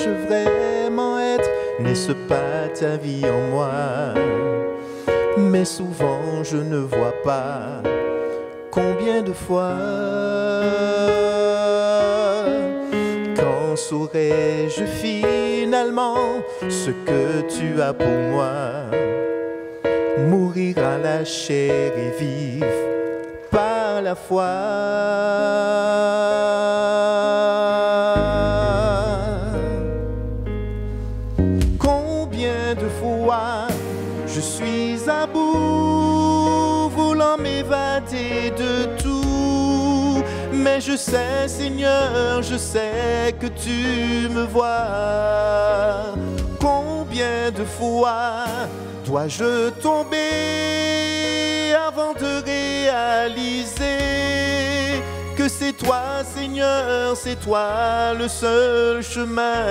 veux-je vraiment être? N'est-ce pas ta vie en moi? Mais souvent je ne vois pas combien de fois. Quand saurai-je finalement ce que tu as pour moi? Mourir à la chair et vivre par la foi. Combien de fois je suis à bout, voulant m'évader de tout. Mais je sais, Seigneur, je sais que tu me vois. Combien de fois dois-je tomber avant de réaliser que c'est toi, Seigneur, c'est toi le seul chemin.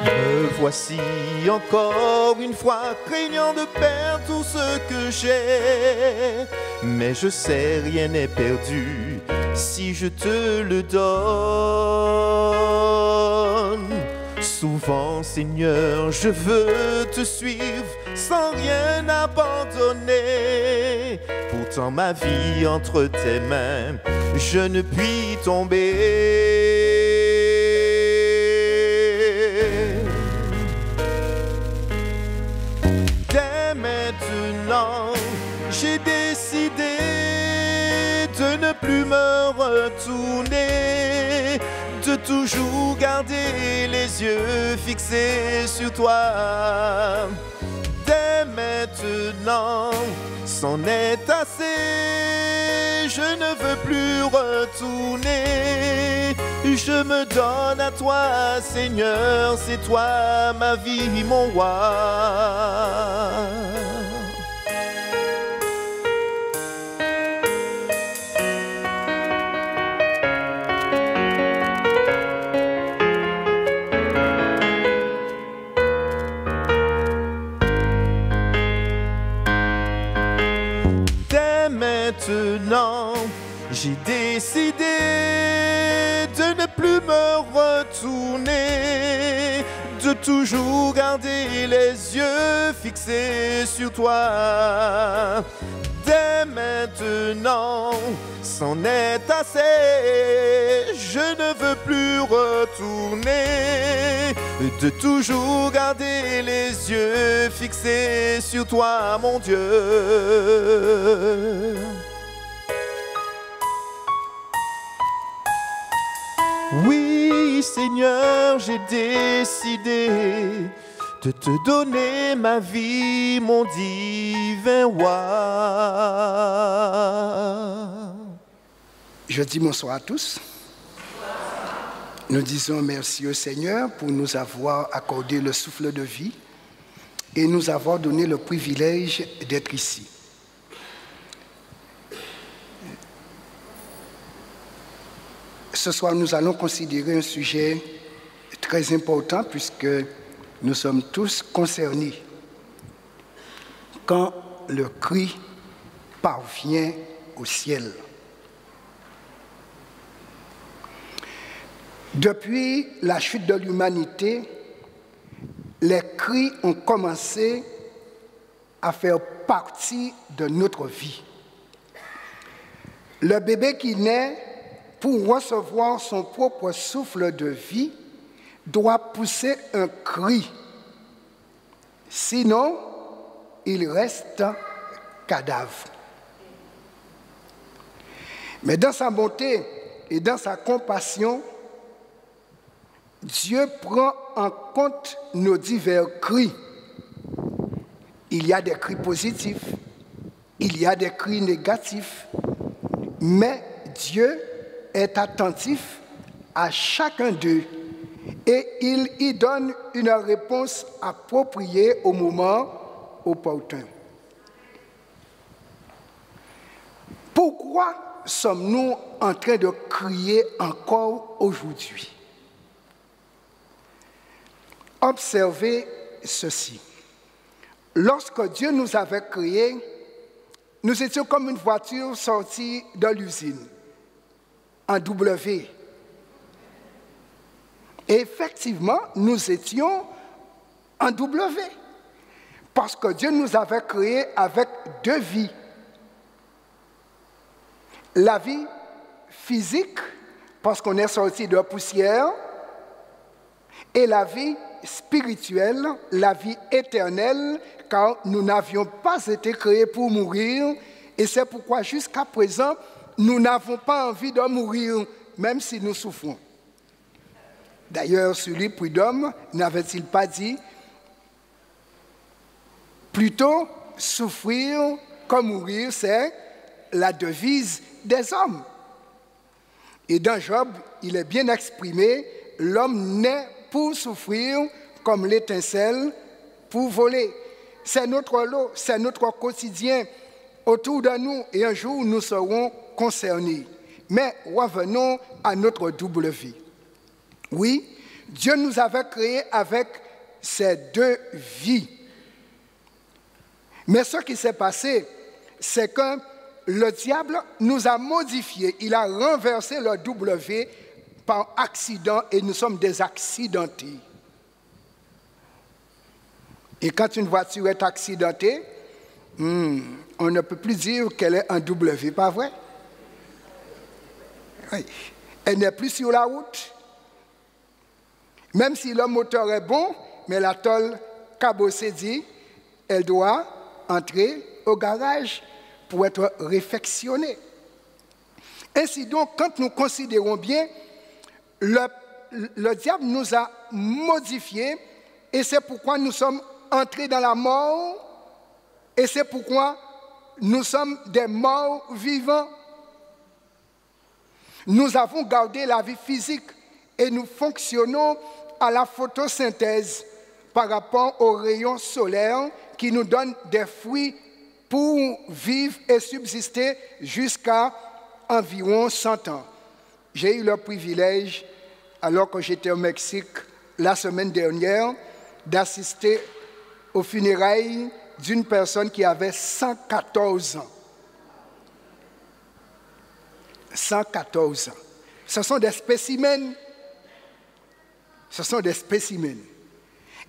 Me voici encore une fois, craignant de perdre tout ce que j'ai. Mais je sais, rien n'est perdu si je te le donne. Souvent, Seigneur, je veux te suivre sans rien abandonner. Pourtant, ma vie entre tes mains, je ne puis tomber. Dès maintenant, j'ai décidé de ne plus me retourner, de toujours garder les yeux fixés sur toi. Dès maintenant, c'en est assez, je ne veux plus retourner. Je me donne à toi, Seigneur, c'est toi ma vie, mon roi. Maintenant, j'ai décidé de ne plus me retourner, de toujours garder les yeux fixés sur toi. Dès maintenant, c'en est assez, je ne veux plus retourner, de toujours garder les yeux fixés sur toi, mon Dieu. Oui, Seigneur, j'ai décidé de te donner ma vie, mon divin roi. Je dis bonsoir à tous. Nous disons merci au Seigneur pour nous avoir accordé le souffle de vie et nous avoir donné le privilège d'être ici. Ce soir, nous allons considérer un sujet très important puisque nous sommes tous concernés quand le cri parvient au ciel. Depuis la chute de l'humanité, les cris ont commencé à faire partie de notre vie. Le bébé qui naît, pour recevoir son propre souffle de vie, doit pousser un cri. Sinon, il reste cadavre. Mais dans sa bonté et dans sa compassion, Dieu prend en compte nos divers cris. Il y a des cris positifs, il y a des cris négatifs, mais Dieu est attentif à chacun d'eux et il y donne une réponse appropriée au moment opportun. Pourquoi sommes-nous en train de crier encore aujourd'hui? Observez ceci. Lorsque Dieu nous avait créés, nous étions comme une voiture sortie de l'usine, en W. Et effectivement, nous étions en W. Parce que Dieu nous avait créés avec deux vies. La vie physique, parce qu'on est sorti de la poussière, et la vie spirituelle, la vie éternelle, car nous n'avions pas été créés pour mourir, et c'est pourquoi jusqu'à présent, nous n'avons pas envie de mourir, même si nous souffrons. D'ailleurs, Sully Prudhomme n'avait-il pas dit « Plutôt souffrir que mourir, c'est la devise des hommes. » Et dans Job, il est bien exprimé « L'homme naît pour souffrir comme l'étincelle pour voler. » C'est notre lot, c'est notre quotidien autour de nous et un jour nous serons concernés. Mais revenons à notre double vie. Oui, Dieu nous avait créés avec ces deux vies. Mais ce qui s'est passé, c'est que le diable nous a modifiés. Il a renversé le W par accident et nous sommes des accidentés. Et quand une voiture est accidentée, on ne peut plus dire qu'elle est en W, pas vrai? Oui. Elle n'est plus sur la route. Même si le moteur est bon, mais la tôle cabossée dit, elle doit entrer au garage pour être réfectionnée. Ainsi donc, quand nous considérons bien, le diable nous a modifiés et c'est pourquoi nous sommes entrés dans la mort et c'est pourquoi nous sommes des morts vivants. Nous avons gardé la vie physique et nous fonctionnons à la photosynthèse par rapport aux rayons solaires qui nous donnent des fruits pour vivre et subsister jusqu'à environ 100 ans. J'ai eu le privilège, alors que j'étais au Mexique la semaine dernière, d'assister aux funérailles d'une personne qui avait 114 ans. 114 ans. Ce sont des spécimens. Ce sont des spécimens.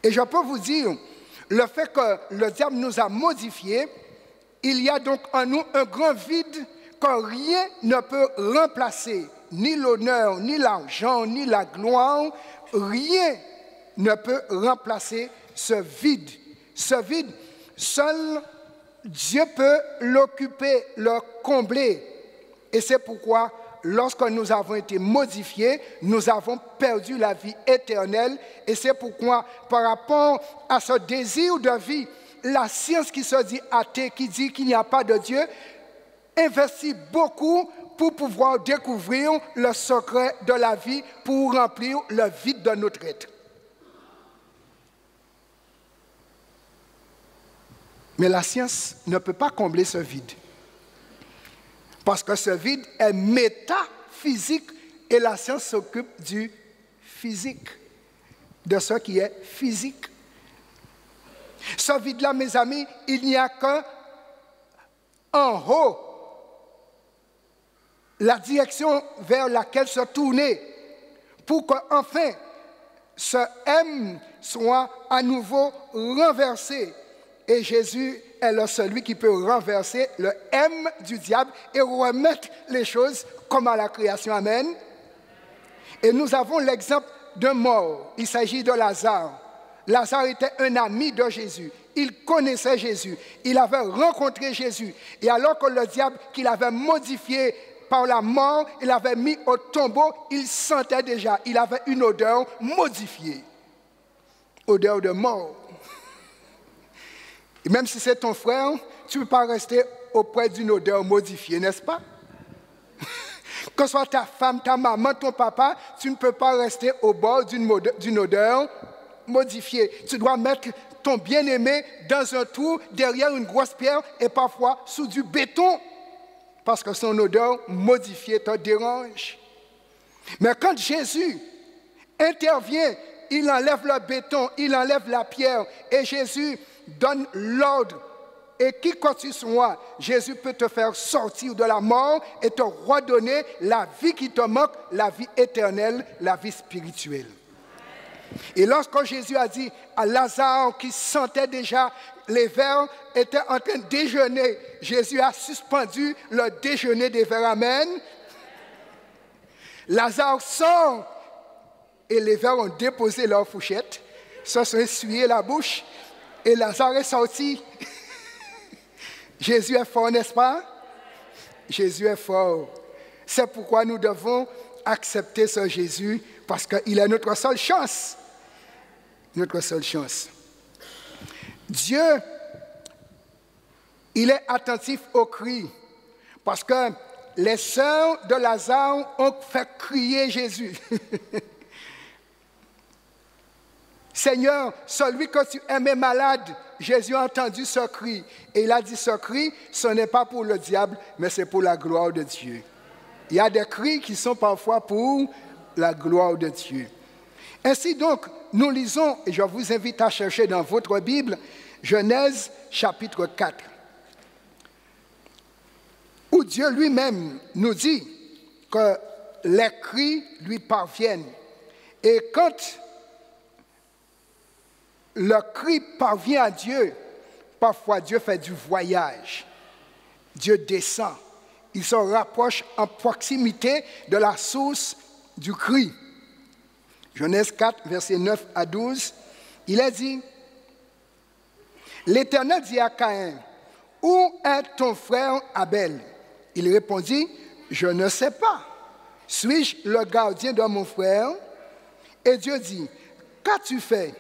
Et je peux vous dire, le fait que le diable nous a modifiés, il y a donc en nous un grand vide que rien ne peut remplacer, ni l'honneur, ni l'argent, ni la gloire, rien ne peut remplacer ce vide. Ce vide, seul Dieu peut l'occuper, le combler. Et c'est pourquoi, lorsque nous avons été modifiés, nous avons perdu la vie éternelle. Et c'est pourquoi, par rapport à ce désir de vie, la science qui se dit athée, qui dit qu'il n'y a pas de Dieu, investit beaucoup pour pouvoir découvrir le secret de la vie, pour remplir le vide de notre être. Mais la science ne peut pas combler ce vide. Parce que ce vide est métaphysique et la science s'occupe du physique, de ce qui est physique. Ce vide-là, mes amis, il n'y a qu'en haut, la direction vers laquelle se tourner pour qu'enfin ce M soit à nouveau renversé. Et Jésus est celui qui peut renverser le M du diable et remettre les choses comme à la création. Amen. Et nous avons l'exemple d'un mort. Il s'agit de Lazare. Lazare était un ami de Jésus. Il connaissait Jésus. Il avait rencontré Jésus. Et alors que le diable, qu'il avait modifié par la mort, il l'avait mis au tombeau, il sentait déjà. Il avait une odeur modifiée. Odeur de mort. Et même si c'est ton frère, tu ne peux pas rester auprès d'une odeur modifiée, n'est-ce pas? Que ce soit ta femme, ta maman, ton papa, tu ne peux pas rester au bord d'une odeur modifiée. Tu dois mettre ton bien-aimé dans un trou, derrière une grosse pierre et parfois sous du béton, parce que son odeur modifiée te dérange. Mais quand Jésus intervient, il enlève le béton, il enlève la pierre et Jésus donne l'ordre et qui que tu sois, Jésus peut te faire sortir de la mort et te redonner la vie qui te manque, la vie éternelle, la vie spirituelle. Et lorsque Jésus a dit à Lazare qui sentait déjà les vers étaient en train de déjeuner, Jésus a suspendu le déjeuner des vers. Amen. Lazare sort et les vers ont déposé leur fourchette, se sont essuyés la bouche et Lazare est sorti. Jésus est fort, n'est-ce pas? Jésus est fort. C'est pourquoi nous devons accepter ce Jésus parce qu'il est notre seule chance. Notre seule chance. Dieu, il est attentif aux cris parce que les sœurs de Lazare ont fait crier Jésus. Seigneur, celui que tu aimais malade, Jésus a entendu ce cri. Et il a dit ce cri, ce n'est pas pour le diable, mais c'est pour la gloire de Dieu. Il y a des cris qui sont parfois pour la gloire de Dieu. Ainsi donc, nous lisons, et je vous invite à chercher dans votre Bible, Genèse chapitre 4, où Dieu lui-même nous dit que les cris lui parviennent. Et quand le cri parvient à Dieu, parfois Dieu fait du voyage. Dieu descend. Il se rapproche en proximité de la source du cri. Genèse 4, versets 9 à 12, il est dit, « L'Éternel dit à Caïn, « Où est ton frère Abel ?» Il répondit, « Je ne sais pas. Suis-je le gardien de mon frère ?» Et Dieu dit, « Qu'as-tu fait?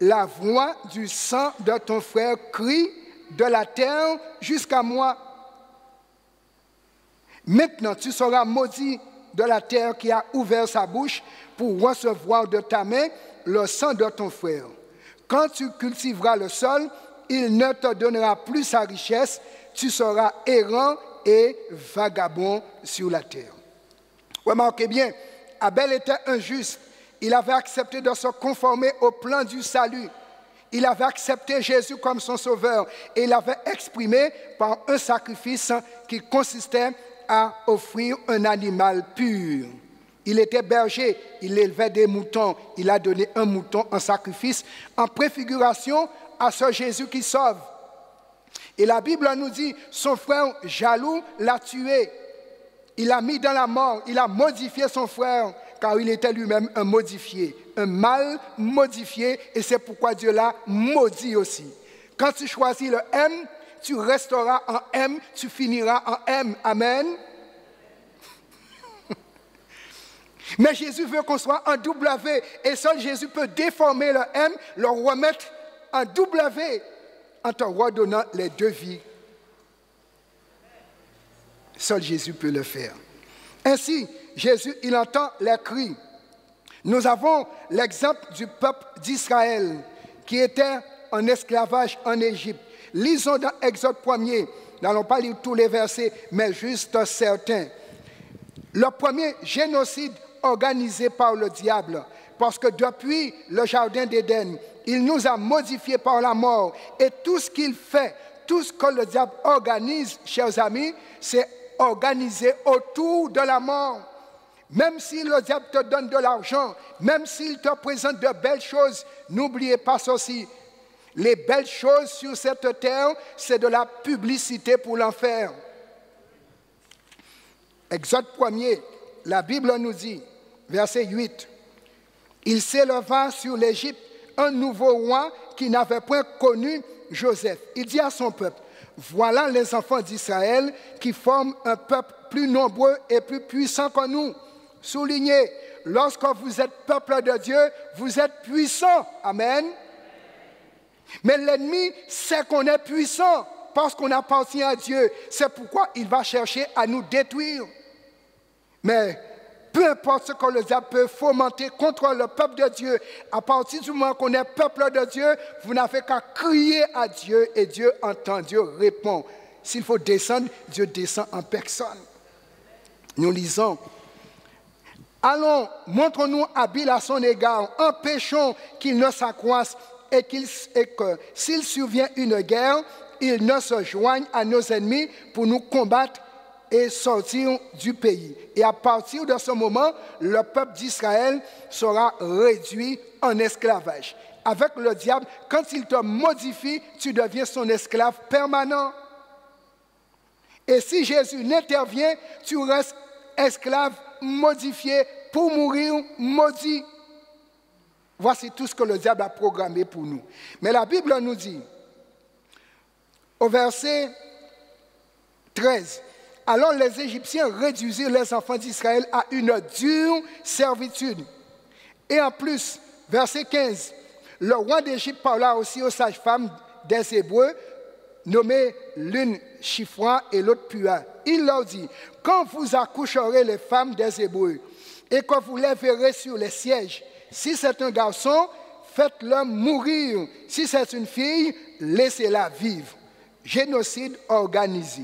La voix du sang de ton frère crie de la terre jusqu'à moi. Maintenant, tu seras maudit de la terre qui a ouvert sa bouche pour recevoir de ta main le sang de ton frère. Quand tu cultiveras le sol, il ne te donnera plus sa richesse, tu seras errant et vagabond sur la terre. » Remarquez bien, Abel était injuste. Il avait accepté de se conformer au plan du salut. Il avait accepté Jésus comme son sauveur et il avait exprimé par un sacrifice qui consistait à offrir un animal pur. Il était berger, il élevait des moutons, il a donné un mouton en sacrifice en préfiguration à ce Jésus qui sauve. Et la Bible nous dit, son frère jaloux l'a tué. Il l'a mis dans la mort, il a modifié son frère, car il était lui-même un modifié, un mal modifié, et c'est pourquoi Dieu l'a maudit aussi. Quand tu choisis le M, tu resteras en M, tu finiras en M. Amen. Mais Jésus veut qu'on soit en W, et seul Jésus peut déformer le M, le remettre en W, en te redonnant les deux vies. Seul Jésus peut le faire. Ainsi, Jésus, il entend les cris. Nous avons l'exemple du peuple d'Israël qui était en esclavage en Égypte. Lisons dans Exode 1er, nous n'allons pas lire tous les versets, mais juste certains. Le premier génocide organisé par le diable, parce que depuis le jardin d'Éden, il nous a modifiés par la mort. Et tout ce qu'il fait, tout ce que le diable organise, chers amis, c'est organisé autour de la mort. Même si le diable te donne de l'argent, même s'il te présente de belles choses, n'oubliez pas ceci. Les belles choses sur cette terre, c'est de la publicité pour l'enfer. Exode 1er, la Bible nous dit, verset 8, « Il s'éleva sur l'Égypte un nouveau roi qui n'avait point connu Joseph. Il dit à son peuple, « Voilà les enfants d'Israël qui forment un peuple plus nombreux et plus puissant que nous. » Soulignez, lorsque vous êtes peuple de Dieu, vous êtes puissant. Amen. Mais l'ennemi sait qu'on est puissant parce qu'on appartient à Dieu. C'est pourquoi il va chercher à nous détruire. Mais peu importe ce que le diable peut fomenter contre le peuple de Dieu, à partir du moment qu'on est peuple de Dieu, vous n'avez qu'à crier à Dieu et Dieu entend, Dieu répond. S'il faut descendre, Dieu descend en personne. Nous lisons. Allons, montre-nous habile à son égard, empêchons qu'il ne s'accroisse et que s'il survient une guerre, ils ne se joignent à nos ennemis pour nous combattre et sortir du pays. Et à partir de ce moment, le peuple d'Israël sera réduit en esclavage. Avec le diable, quand il te modifie, tu deviens son esclave permanent. Et si Jésus n'intervient, tu restes esclave modifié pour mourir maudit. Voici tout ce que le diable a programmé pour nous. Mais la Bible nous dit, au verset 13, « Alors les Égyptiens réduisirent les enfants d'Israël à une dure servitude. » Et en plus, verset 15, « Le roi d'Égypte parla aussi aux sages-femmes des Hébreux, nommées l'une Shifra et l'autre Pua. Il leur dit, « Quand vous accoucherez les femmes des Hébreux et que vous les verrez sur les sièges, si c'est un garçon, faites-le mourir. Si c'est une fille, laissez-la vivre. » Génocide organisé.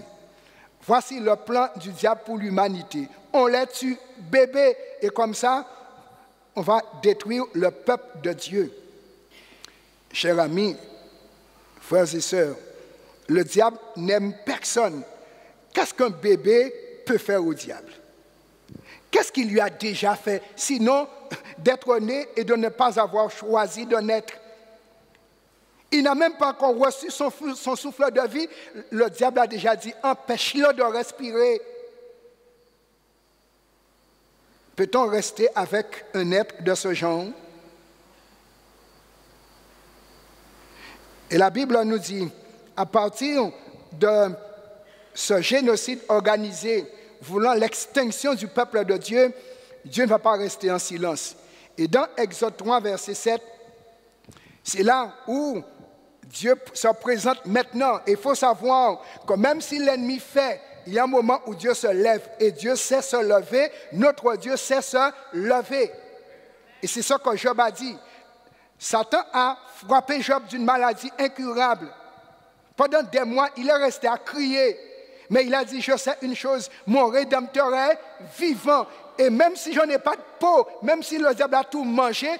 Voici le plan du diable pour l'humanité. On les tue bébés et comme ça, on va détruire le peuple de Dieu. Chers amis, frères et sœurs, le diable n'aime personne. Qu'est-ce qu'un bébé peut faire au diable? Qu'est-ce qu'il lui a déjà fait, sinon d'être né et de ne pas avoir choisi de naître? Il n'a même pas encore reçu son souffle de vie. Le diable a déjà dit, empêche-le de respirer. Peut-on rester avec un être de ce genre? Et la Bible nous dit, à partir de ce génocide organisé, voulant l'extinction du peuple de Dieu, Dieu ne va pas rester en silence. Et dans Exode 3, verset 7, c'est là où Dieu se présente maintenant. Il faut savoir que même si l'ennemi fait, il y a un moment où Dieu se lève. Et Dieu sait se lever. Notre Dieu sait se lever. Et c'est ça que Job a dit. Satan a frappé Job d'une maladie incurable. Pendant des mois, il est resté à crier. Mais il a dit, je sais une chose, mon Rédempteur est vivant. Et même si je n'ai pas de peau, même si le diable a tout mangé,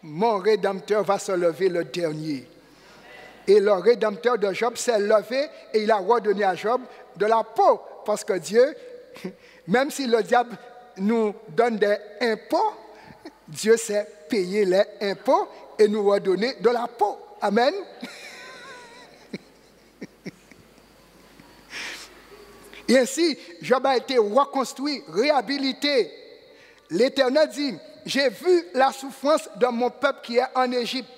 mon Rédempteur va se lever le dernier. Et le Rédempteur de Job s'est levé et il a redonné à Job de la peau. Parce que Dieu, même si le diable nous donne des impôts, Dieu sait payer les impôts et nous redonner de la peau. Amen. Et ainsi, Job a été reconstruit, réhabilité. L'Éternel dit, j'ai vu la souffrance de mon peuple qui est en Égypte.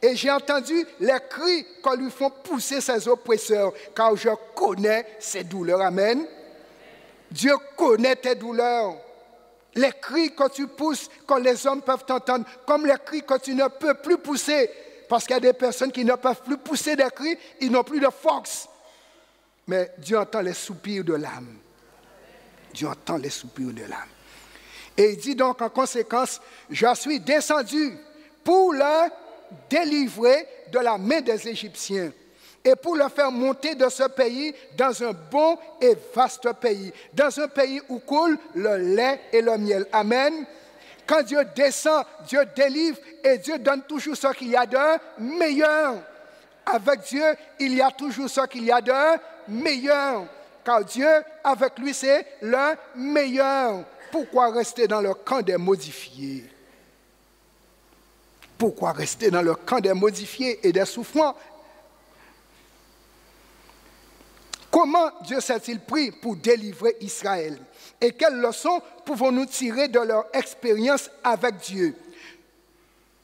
Et j'ai entendu les cris que lui font pousser ses oppresseurs, car je connais ses douleurs. Amen. Dieu connaît tes douleurs. Les cris que tu pousses, que les hommes peuvent t'entendre, comme les cris que tu ne peux plus pousser. Parce qu'il y a des personnes qui ne peuvent plus pousser des cris, ils n'ont plus de force. Mais Dieu entend les soupirs de l'âme. Dieu entend les soupirs de l'âme. Et il dit donc en conséquence, je suis descendu pour le délivrer de la main des Égyptiens et pour le faire monter de ce pays dans un bon et vaste pays, dans un pays où coule le lait et le miel. Amen. Quand Dieu descend, Dieu délivre et Dieu donne toujours ce qu'il y a de meilleur. Avec Dieu, il y a toujours ce qu'il y a de meilleur. Car Dieu, avec lui, c'est le meilleur. Pourquoi rester dans le camp des modifiés? Pourquoi rester dans le camp des modifiés et des souffrants? Comment Dieu s'est-il pris pour délivrer Israël? Et quelles leçons pouvons-nous tirer de leur expérience avec Dieu?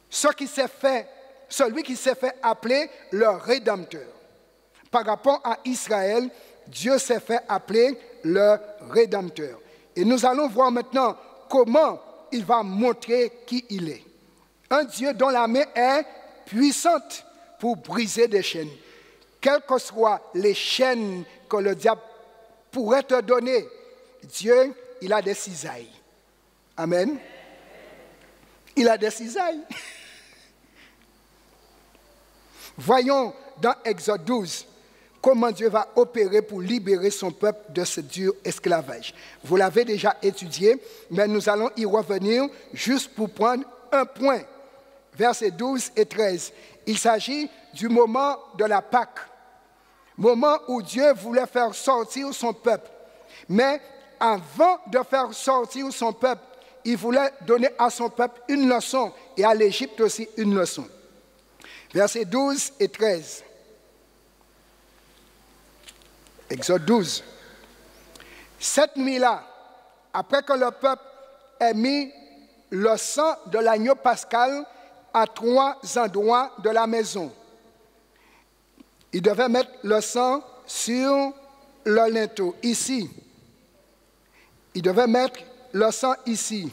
Celui qui s'est fait appeler le Rédempteur. Par rapport à Israël, Dieu s'est fait appeler le Rédempteur. Et nous allons voir maintenant comment il va montrer qui il est. Un Dieu dont la main est puissante pour briser des chaînes. Quelles que soient les chaînes que le diable pourrait te donner, Dieu, il a des cisailles. Amen. Il a des cisailles. Voyons dans Exode 12 comment Dieu va opérer pour libérer son peuple de ce dur esclavage. Vous l'avez déjà étudié, mais nous allons y revenir juste pour prendre un point. Versets 12 et 13. Il s'agit du moment de la Pâque. moment où Dieu voulait faire sortir son peuple. Mais avant de faire sortir son peuple, il voulait donner à son peuple une leçon et à l'Égypte aussi une leçon. Versets 12 et 13. Exode 12. Cette nuit-là, après que le peuple ait mis le sang de l'agneau pascal à 3 endroits de la maison, il devait mettre le sang sur le linteau, ici. Il devait mettre le sang ici,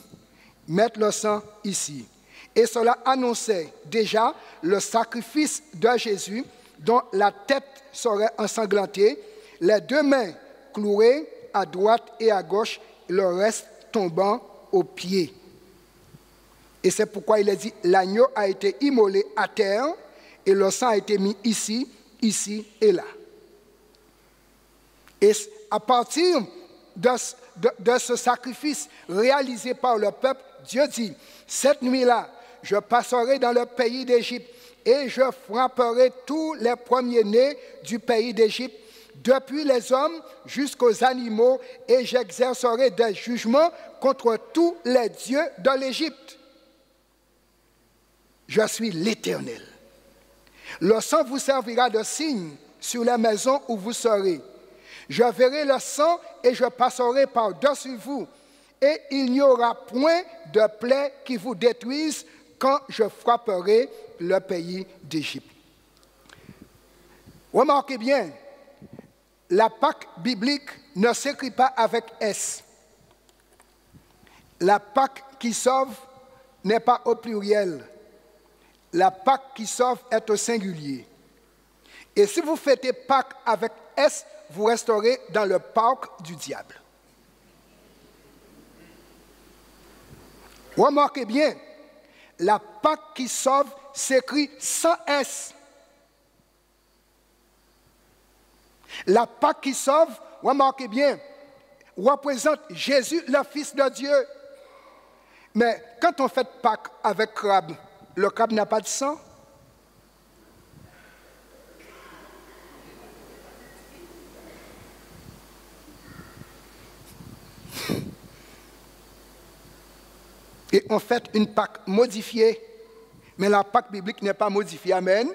mettre le sang ici. Et cela annonçait déjà le sacrifice de Jésus, dont la tête serait ensanglantée, les 2 mains clouées à droite et à gauche, le reste tombant aux pieds. Et c'est pourquoi il a dit, l'agneau a été immolé à terre et le sang a été mis ici, ici et là. Et à partir de ce sacrifice réalisé par le peuple, Dieu dit, cette nuit-là, je passerai dans le pays d'Égypte et je frapperai tous les premiers-nés du pays d'Égypte, depuis les hommes jusqu'aux animaux, et j'exercerai des jugements contre tous les dieux de l'Égypte. Je suis l'Éternel. Le sang vous servira de signe sur les maisons où vous serez. Je verrai le sang et je passerai par-dessus vous, et il n'y aura point de plaie qui vous détruise quand je frapperai le pays d'Égypte. Remarquez bien, la Pâque biblique ne s'écrit pas avec S. La Pâque qui sauve n'est pas au pluriel. La Pâque qui sauve est au singulier. Et si vous fêtez Pâques avec S, vous resterez dans le parc du diable. Remarquez bien, la Pâque qui sauve s'écrit sans S. La Pâque qui sauve, remarquez bien, représente Jésus, le Fils de Dieu. Mais quand on fait Pâques avec crabe, le crabe n'a pas de sang. Et on fait une Pâque modifiée. Mais la Pâque biblique n'est pas modifiée. Amen.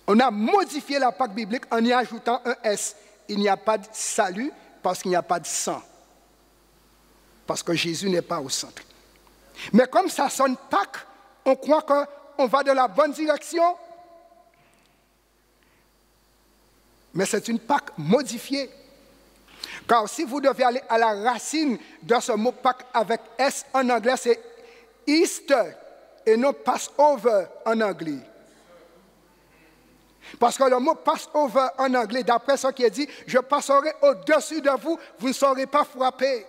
On a modifié la Pâque biblique en y ajoutant un S. Il n'y a pas de salut parce qu'il n'y a pas de sang. Parce que Jésus n'est pas au centre. Mais comme ça sonne Pâques, on croit qu'on va de la bonne direction. Mais c'est une Pâque modifiée. Car si vous devez aller à la racine de ce mot Pâques avec S en anglais, c'est Easter et non Passover en anglais. Parce que le mot Passover en anglais, d'après ce qui est dit, je passerai au-dessus de vous, vous ne serez pas frappés.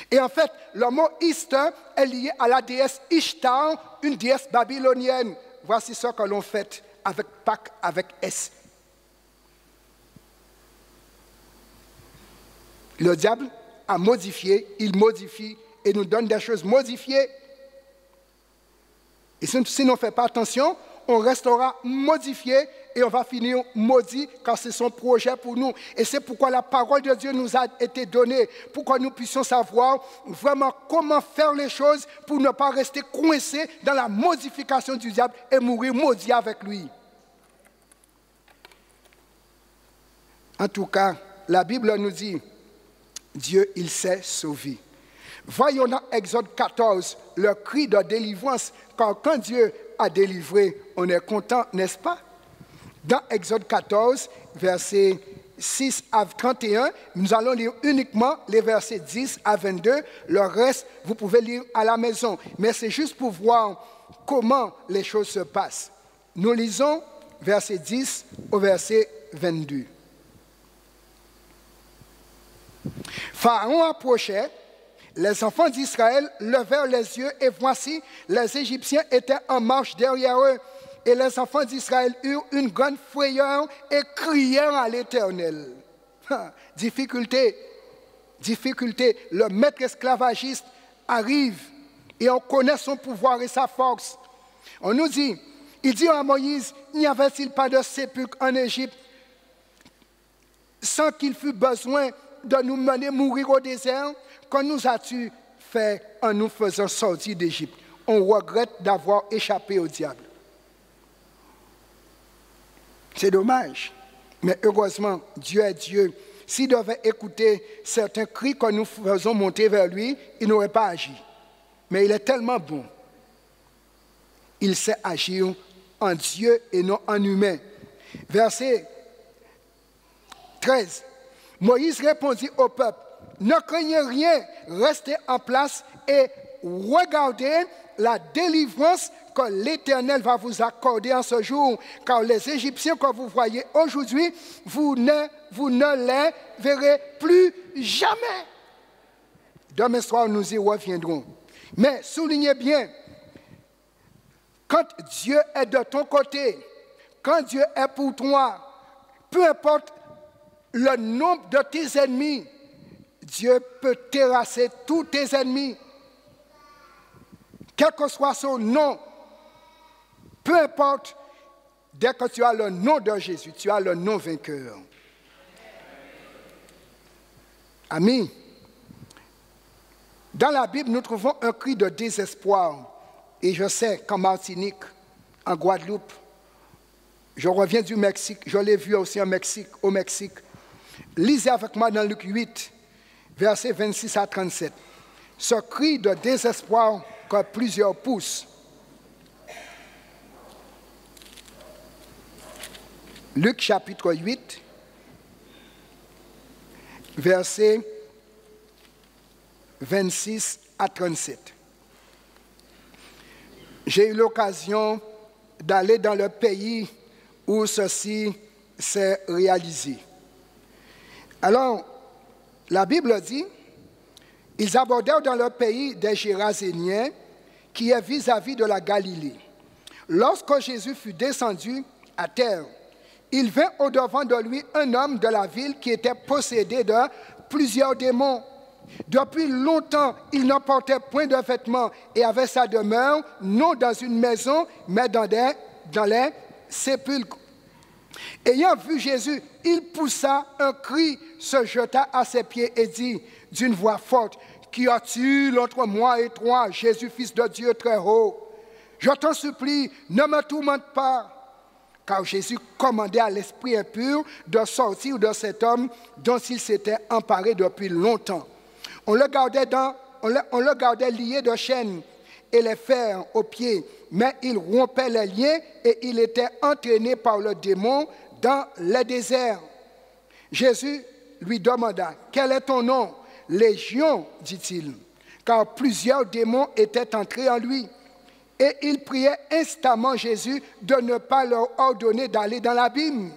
Et en fait, le mot Easter est lié à la déesse Ishtar, une déesse babylonienne. Voici ce que l'on fait avec Pâques avec S. Le diable a modifié, il modifie et nous donne des choses modifiées. Et si on ne fait pas attention, on restera modifié et on va finir maudit car c'est son projet pour nous. Et c'est pourquoi la parole de Dieu nous a été donnée, pour que nous puissions savoir vraiment comment faire les choses pour ne pas rester coincés dans la modification du diable et mourir maudit avec lui. En tout cas, la Bible nous dit, Dieu, il sait sauver. Voyons dans Exode 14 le cri de délivrance, car quand Dieu a délivré, on est content, n'est-ce pas? Dans Exode 14, versets 6 à 31, nous allons lire uniquement les versets 10 à 22. Le reste, vous pouvez lire à la maison. Mais c'est juste pour voir comment les choses se passent. Nous lisons verset 10 au verset 22. Pharaon approchait, les enfants d'Israël levèrent les yeux et voici, les Égyptiens étaient en marche derrière eux. Et les enfants d'Israël eurent une grande frayeur et crièrent à l'Éternel. Difficulté, le maître esclavagiste arrive et on connaît son pouvoir et sa force. On nous dit, Il dit à Moïse, n'y avait-il pas de sépulcre en Égypte sans qu'il fût besoin de nous mener mourir au désert? Quand nous as-tu fait en nous faisant sortir d'Égypte? On regrette d'avoir échappé au diable. C'est dommage, mais heureusement, Dieu est Dieu. S'il devait écouter certains cris que nous faisons monter vers lui, il n'aurait pas agi. Mais il est tellement bon. Il sait agir en Dieu et non en humain. Verset 13. Moïse répondit au peuple, ne craignez rien, restez en place et regardez la délivrance que l'Éternel va vous accorder en ce jour, car les Égyptiens que vous voyez aujourd'hui, vous ne les verrez plus jamais. Demain soir, nous y reviendrons. Mais soulignez bien, quand Dieu est de ton côté, quand Dieu est pour toi, peu importe le nombre de tes ennemis, Dieu peut terrasser tous tes ennemis. Quel que soit son nom, peu importe, dès que tu as le nom de Jésus, tu as le nom vainqueur. Amis, dans la Bible, nous trouvons un cri de désespoir. Et je sais qu'en Martinique, en Guadeloupe, je reviens du Mexique, je l'ai vu aussi au Mexique. Lisez avec moi dans Luc 8, versets 26 à 37. Ce cri de désespoir que plusieurs poussent. Luc chapitre 8, versets 26 à 37. J'ai eu l'occasion d'aller dans le pays où ceci s'est réalisé. Alors, la Bible dit, ils abordèrent dans le pays des Géraséniens, qui est vis-à-vis de la Galilée. Lorsque Jésus fut descendu à terre, il vint au-devant de lui un homme de la ville qui était possédé de plusieurs démons. Depuis longtemps, il ne portait point de vêtements et avait sa demeure, non dans une maison, mais dans les sépulcres. Ayant vu Jésus, il poussa un cri, se jeta à ses pieds et dit d'une voix forte, « Qu'y a-t-il entre moi et toi, Jésus, fils de Dieu très haut? Je t'en supplie, ne me tourmente pas. » Car Jésus commandait à l'esprit impur de sortir de cet homme dont il s'était emparé depuis longtemps. On le gardait lié de chaînes et les fers aux pieds, mais il rompait les liens et il était entraîné par le démon dans le désert. Jésus lui demanda, « Quel est ton nom? » « Légion, dit-il, car plusieurs démons étaient entrés en lui. Et il priait instamment Jésus de ne pas leur ordonner d'aller dans l'abîme.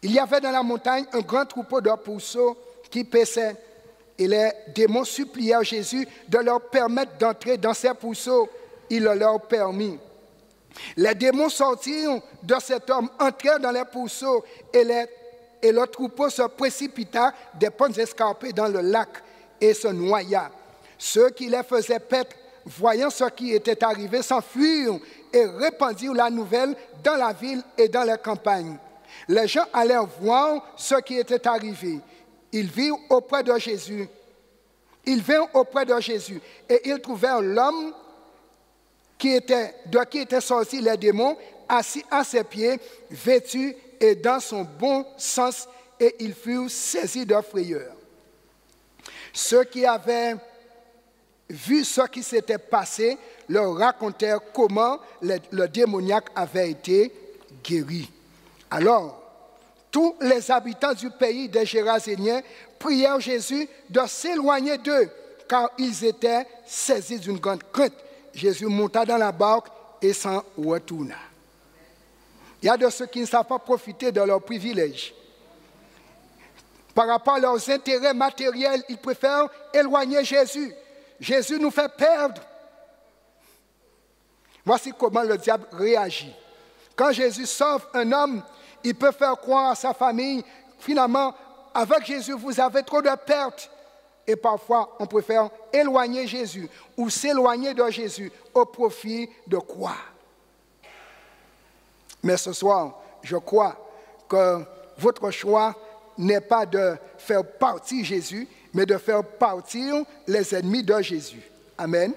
Il y avait dans la montagne un grand troupeau de pourceaux qui paissaient. Et les démons supplièrent Jésus de leur permettre d'entrer dans ces pourceaux. Il le leur permit. Les démons sortirent de cet homme, entrèrent dans les pourceaux et le troupeau se précipita des pentes escarpées dans le lac et se noya. Ceux qui les faisaient paître, voyant ce qui était arrivé, s'enfuirent et répandirent la nouvelle dans la ville et dans les campagnes. Les gens allèrent voir ce qui était arrivé. Ils vinrent auprès de Jésus et ils trouvèrent l'homme de qui étaient sortis les démons, assis à ses pieds, vêtu et dans son bon sens, et ils furent saisis de frayeur. Ceux qui avaient vu ce qui s'était passé, leur racontèrent comment le démoniaque avait été guéri. Alors, tous les habitants du pays des Géraséniens prièrent Jésus de s'éloigner d'eux, car ils étaient saisis d'une grande crainte. Jésus monta dans la barque et s'en retourna. Il y a de ceux qui ne savent pas profiter de leurs privilèges. Par rapport à leurs intérêts matériels, ils préfèrent éloigner Jésus. Jésus nous fait perdre. Voici comment le diable réagit. Quand Jésus sauve un homme, il peut faire croire à sa famille, finalement, avec Jésus, vous avez trop de pertes. Et parfois, on préfère éloigner Jésus ou s'éloigner de Jésus au profit de quoi? Mais ce soir, je crois que votre choix n'est pas de faire partir Jésus, mais de faire partir les ennemis de Jésus. Amen.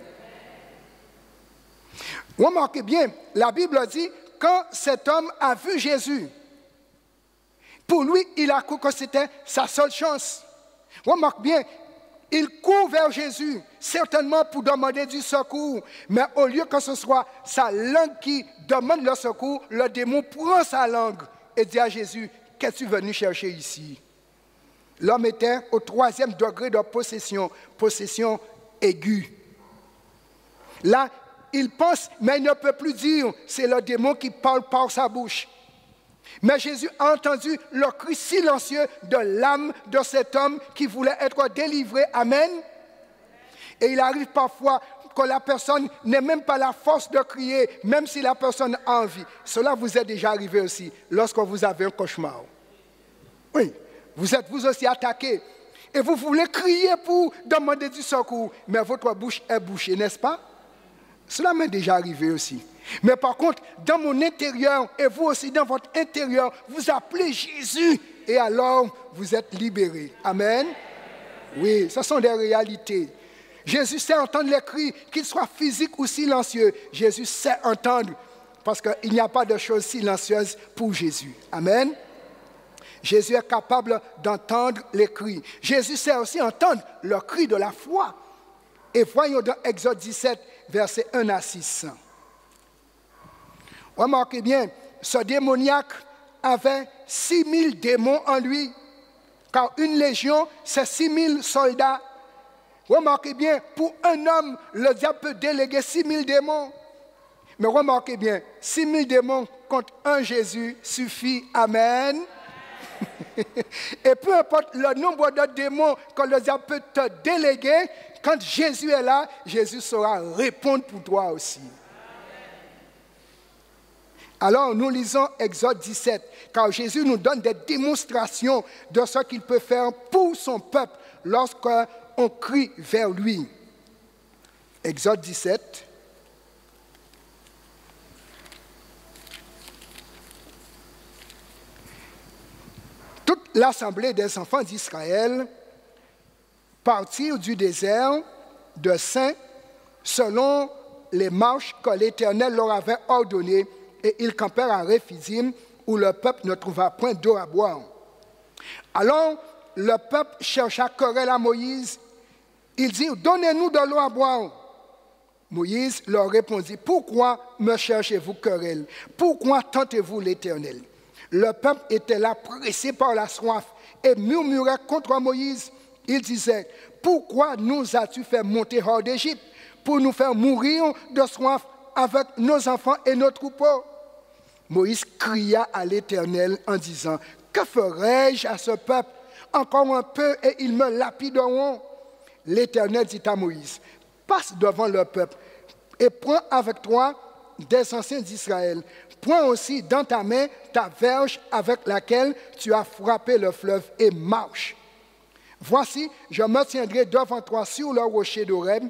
Remarquez bien, la Bible dit, quand cet homme a vu Jésus, pour lui, il a cru que c'était sa seule chance. Remarque bien, il court vers Jésus, certainement pour demander du secours, mais au lieu que ce soit sa langue qui demande le secours, le démon prend sa langue et dit à Jésus, « Qu'es-tu venu chercher ici ?» L'homme était au 3e degré de possession, possession aiguë. Là, il pense, mais il ne peut plus dire, c'est le démon qui parle par sa bouche. Mais Jésus a entendu le cri silencieux de l'âme de cet homme qui voulait être délivré. Amen. Et il arrive parfois que la personne n'ait même pas la force de crier, même si la personne a envie. Cela vous est déjà arrivé aussi, lorsque vous avez un cauchemar. Oui, vous êtes vous aussi attaqué. Et vous voulez crier pour demander du secours, mais votre bouche est bouchée, n'est-ce pas? Cela m'est déjà arrivé aussi. Mais par contre, dans mon intérieur, et vous aussi dans votre intérieur, vous appelez Jésus, et alors vous êtes libérés. Amen. Oui, ce sont des réalités. Jésus sait entendre les cris, qu'ils soient physiques ou silencieux. Jésus sait entendre, parce qu'il n'y a pas de choses silencieuses pour Jésus. Amen. Jésus est capable d'entendre les cris. Jésus sait aussi entendre le cri de la foi. Et voyons dans Exode 17, versets 1 à 6. Remarquez bien, ce démoniaque avait 6000 démons en lui, car une légion, c'est 6000 soldats. Remarquez bien, pour un homme, le diable peut déléguer 6000 démons. Mais remarquez bien, 6000 démons contre un Jésus suffit. Amen. Et peu importe le nombre de démons que le diable peut te déléguer, quand Jésus est là, Jésus saura répondre pour toi aussi. Alors nous lisons Exode 17, car Jésus nous donne des démonstrations de ce qu'il peut faire pour son peuple lorsqu'on crie vers lui. Exode 17. Toute l'assemblée des enfants d'Israël partirent du désert de Sin selon les marches que l'Éternel leur avait ordonnées, et ils campèrent à Réphidim, où le peuple ne trouva point d'eau à boire. Alors le peuple chercha querelle à Moïse. Ils dirent, donnez-nous de l'eau à boire. Moïse leur répondit, pourquoi me cherchez-vous querelle? Pourquoi tentez-vous l'Éternel? Le peuple était là pressé par la soif et murmurait contre Moïse. Il disait, pourquoi nous as-tu fait monter hors d'Égypte pour nous faire mourir de soif avec nos enfants et nos troupeaux? Moïse cria à l'Éternel en disant, que ferai-je à ce peuple? Encore un peu et ils me lapideront. L'Éternel dit à Moïse, passe devant le peuple et prends avec toi des anciens d'Israël. Prends aussi dans ta main ta verge avec laquelle tu as frappé le fleuve et marche. Voici, je me tiendrai devant toi sur le rocher d'Horeb.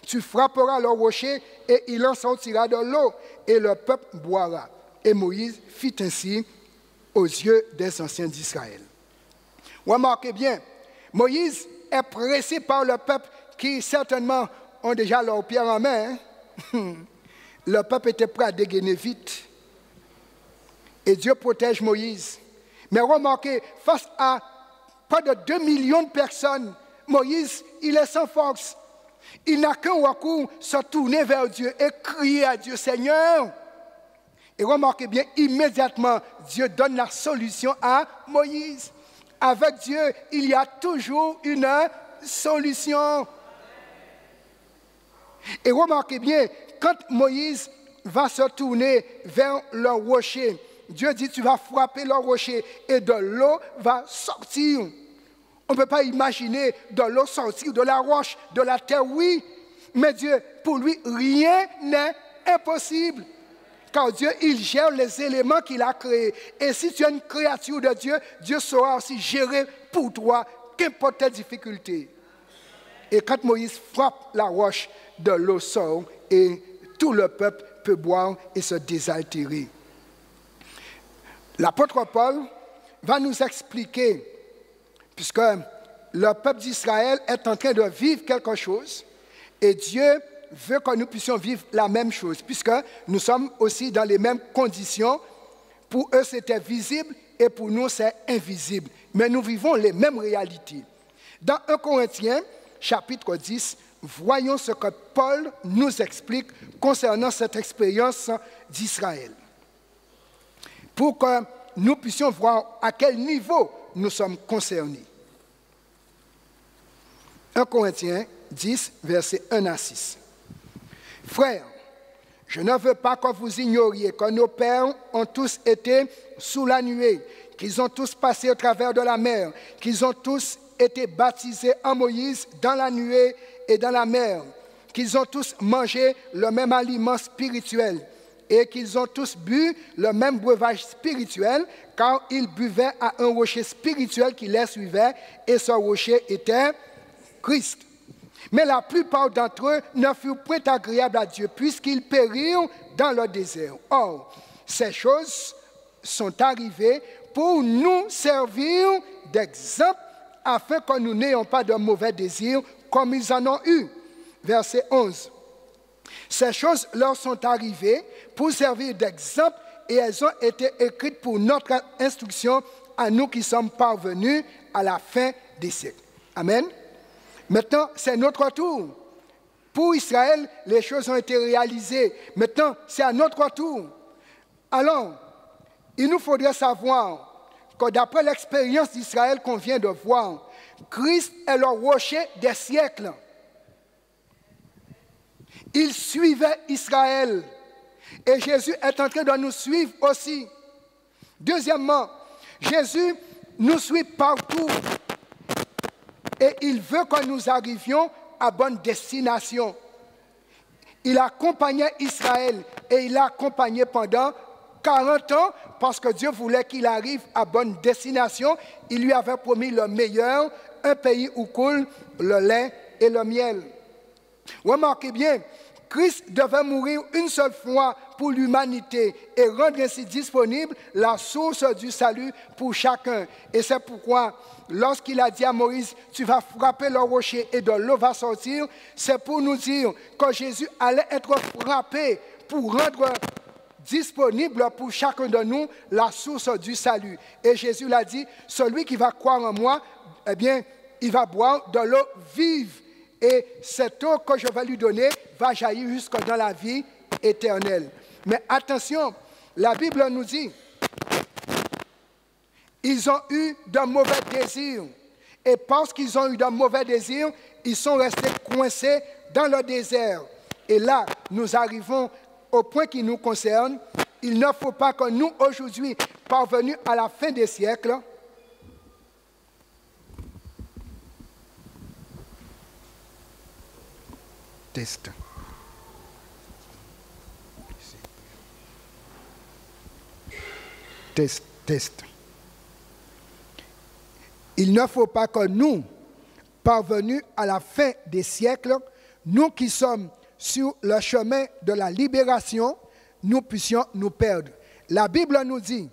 Tu frapperas le rocher et il en sortira de l'eau et le peuple boira. Et Moïse fit ainsi aux yeux des anciens d'Israël. Remarquez bien, Moïse est pressé par le peuple qui certainement ont déjà leurs pierres en main. Le peuple était prêt à dégainer vite. Et Dieu protège Moïse. Mais remarquez, face à près de 2 millions de personnes, Moïse, il est sans force. Il n'a qu'un recours, se tourner vers Dieu et crier à Dieu, Seigneur. Et remarquez bien, immédiatement, Dieu donne la solution à Moïse. Avec Dieu, il y a toujours une solution. Et remarquez bien, quand Moïse va se tourner vers le rocher, Dieu dit, tu vas frapper le rocher et de l'eau va sortir. On ne peut pas imaginer de l'eau sortir de la roche, de la terre, oui. Mais Dieu, pour lui, rien n'est impossible. Car Dieu, il gère les éléments qu'il a créés. Et si tu es une créature de Dieu, Dieu saura aussi gérer pour toi qu'importe tes difficultés. Et quand Moïse frappe la roche, de l'eau sort et tout le peuple peut boire et se désaltérer. L'apôtre Paul va nous expliquer, puisque le peuple d'Israël est en train de vivre quelque chose, et Dieu veut que nous puissions vivre la même chose, puisque nous sommes aussi dans les mêmes conditions. Pour eux, c'était visible, et pour nous, c'est invisible. Mais nous vivons les mêmes réalités. Dans 1 Corinthiens, chapitre 10, voyons ce que Paul nous explique concernant cette expérience d'Israël. Pour que nous puissions voir à quel niveau nous sommes concernés. 1 Corinthiens 10, versets 1 à 6. Frères, je ne veux pas que vous ignoriez que nos pères ont tous été sous la nuée, qu'ils ont tous passé au travers de la mer, qu'ils ont tous été baptisés en Moïse dans la nuée et dans la mer, qu'ils ont tous mangé le même aliment spirituel et qu'ils ont tous bu le même breuvage spirituel, car ils buvaient à un rocher spirituel qui les suivait, et ce rocher était Christ. Mais la plupart d'entre eux ne furent point agréables à Dieu, puisqu'ils périrent dans le désert. Or, ces choses sont arrivées pour nous servir d'exemple, afin que nous n'ayons pas de mauvais désirs comme ils en ont eu. Verset 11. Ces choses leur sont arrivées pour servir d'exemple, et elles ont été écrites pour notre instruction à nous qui sommes parvenus à la fin des siècles. Amen. Maintenant, c'est notre tour. Pour Israël, les choses ont été réalisées. Maintenant, c'est à notre tour. Alors, il nous faudrait savoir que d'après l'expérience d'Israël qu'on vient de voir, Christ est le rocher des siècles. Il suivait Israël. Et Jésus est en train de nous suivre aussi. Deuxièmement, Jésus nous suit partout. Et il veut que nous arrivions à bonne destination. Il accompagnait Israël et il l'a accompagné pendant 40 ans parce que Dieu voulait qu'il arrive à bonne destination. Il lui avait promis le meilleur, un pays où coule le lait et le miel. Remarquez bien, Christ devait mourir une seule fois pour l'humanité et rendre ainsi disponible la source du salut pour chacun. Et c'est pourquoi, lorsqu'il a dit à Moïse, tu vas frapper le rocher et de l'eau va sortir, c'est pour nous dire que Jésus allait être frappé pour rendre disponible pour chacun de nous la source du salut. Et Jésus l'a dit, celui qui va croire en moi, eh bien, il va boire de l'eau vive. Et cette eau que je vais lui donner va jaillir jusque dans la vie éternelle. Mais attention, la Bible nous dit, ils ont eu de mauvais désirs. Et parce qu'ils ont eu de mauvais désirs, ils sont restés coincés dans le désert. Et là, nous arrivons au point qui nous concerne. Il ne faut pas que nous, aujourd'hui, parvenus à la fin des siècles, test. Test. Il ne faut pas que nous, parvenus à la fin des siècles, nous qui sommes sur le chemin de la libération, nous puissions nous perdre. La Bible nous dit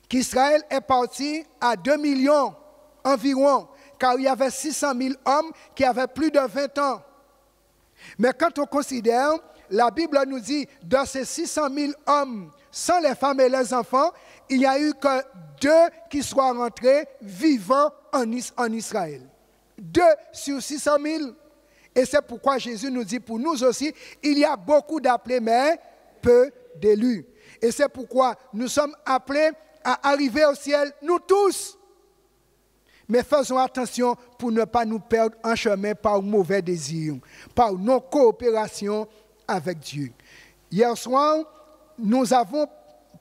qu'Israël est parti à 2 millions environ, car il y avait 600 000 hommes qui avaient plus de 20 ans. Mais quand on considère, la Bible nous dit, de ces 600 000 hommes, sans les femmes et les enfants, il n'y a eu que 2 qui soient rentrés vivants en Israël. 2 sur 600 000. Et c'est pourquoi Jésus nous dit, pour nous aussi, il y a beaucoup d'appelés, mais peu d'élus. Et c'est pourquoi nous sommes appelés à arriver au ciel, nous tous. Mais faisons attention pour ne pas nous perdre en chemin par mauvais désirs, par non-coopération avec Dieu. Hier soir, nous avons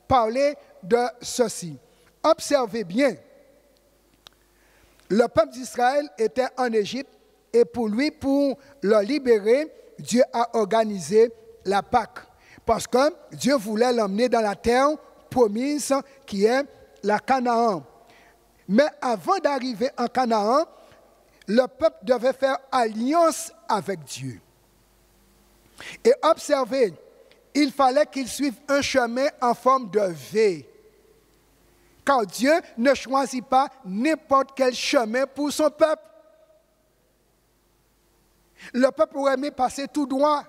parlé de ceci. Observez bien, le peuple d'Israël était en Égypte et pour lui, pour le libérer, Dieu a organisé la Pâque. Parce que Dieu voulait l'emmener dans la terre promise qui est la Canaan. Mais avant d'arriver en Canaan, le peuple devait faire alliance avec Dieu. Et observez, il fallait qu'il suive un chemin en forme de V. car Dieu ne choisit pas n'importe quel chemin pour son peuple. Le peuple aurait aimé passer tout droit.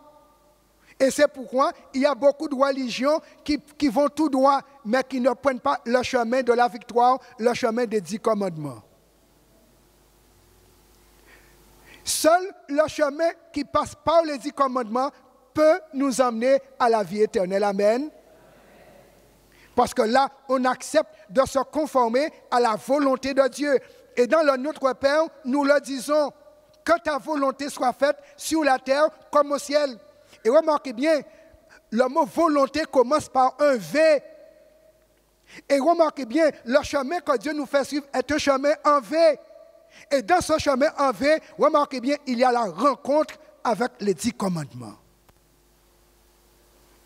Et c'est pourquoi il y a beaucoup de religions qui vont tout droit, mais qui ne prennent pas le chemin de la victoire, le chemin des 10 commandements. Seul le chemin qui passe par les 10 commandements peut nous emmener à la vie éternelle. Amen. Parce que là, on accepte de se conformer à la volonté de Dieu. Et dans le Notre Père, nous le disons, que ta volonté soit faite sur la terre comme au ciel. Et remarquez bien, le mot volonté commence par un V. Et remarquez bien, le chemin que Dieu nous fait suivre est un chemin en V. Et dans ce chemin en V, remarquez bien, il y a la rencontre avec les 10 commandements.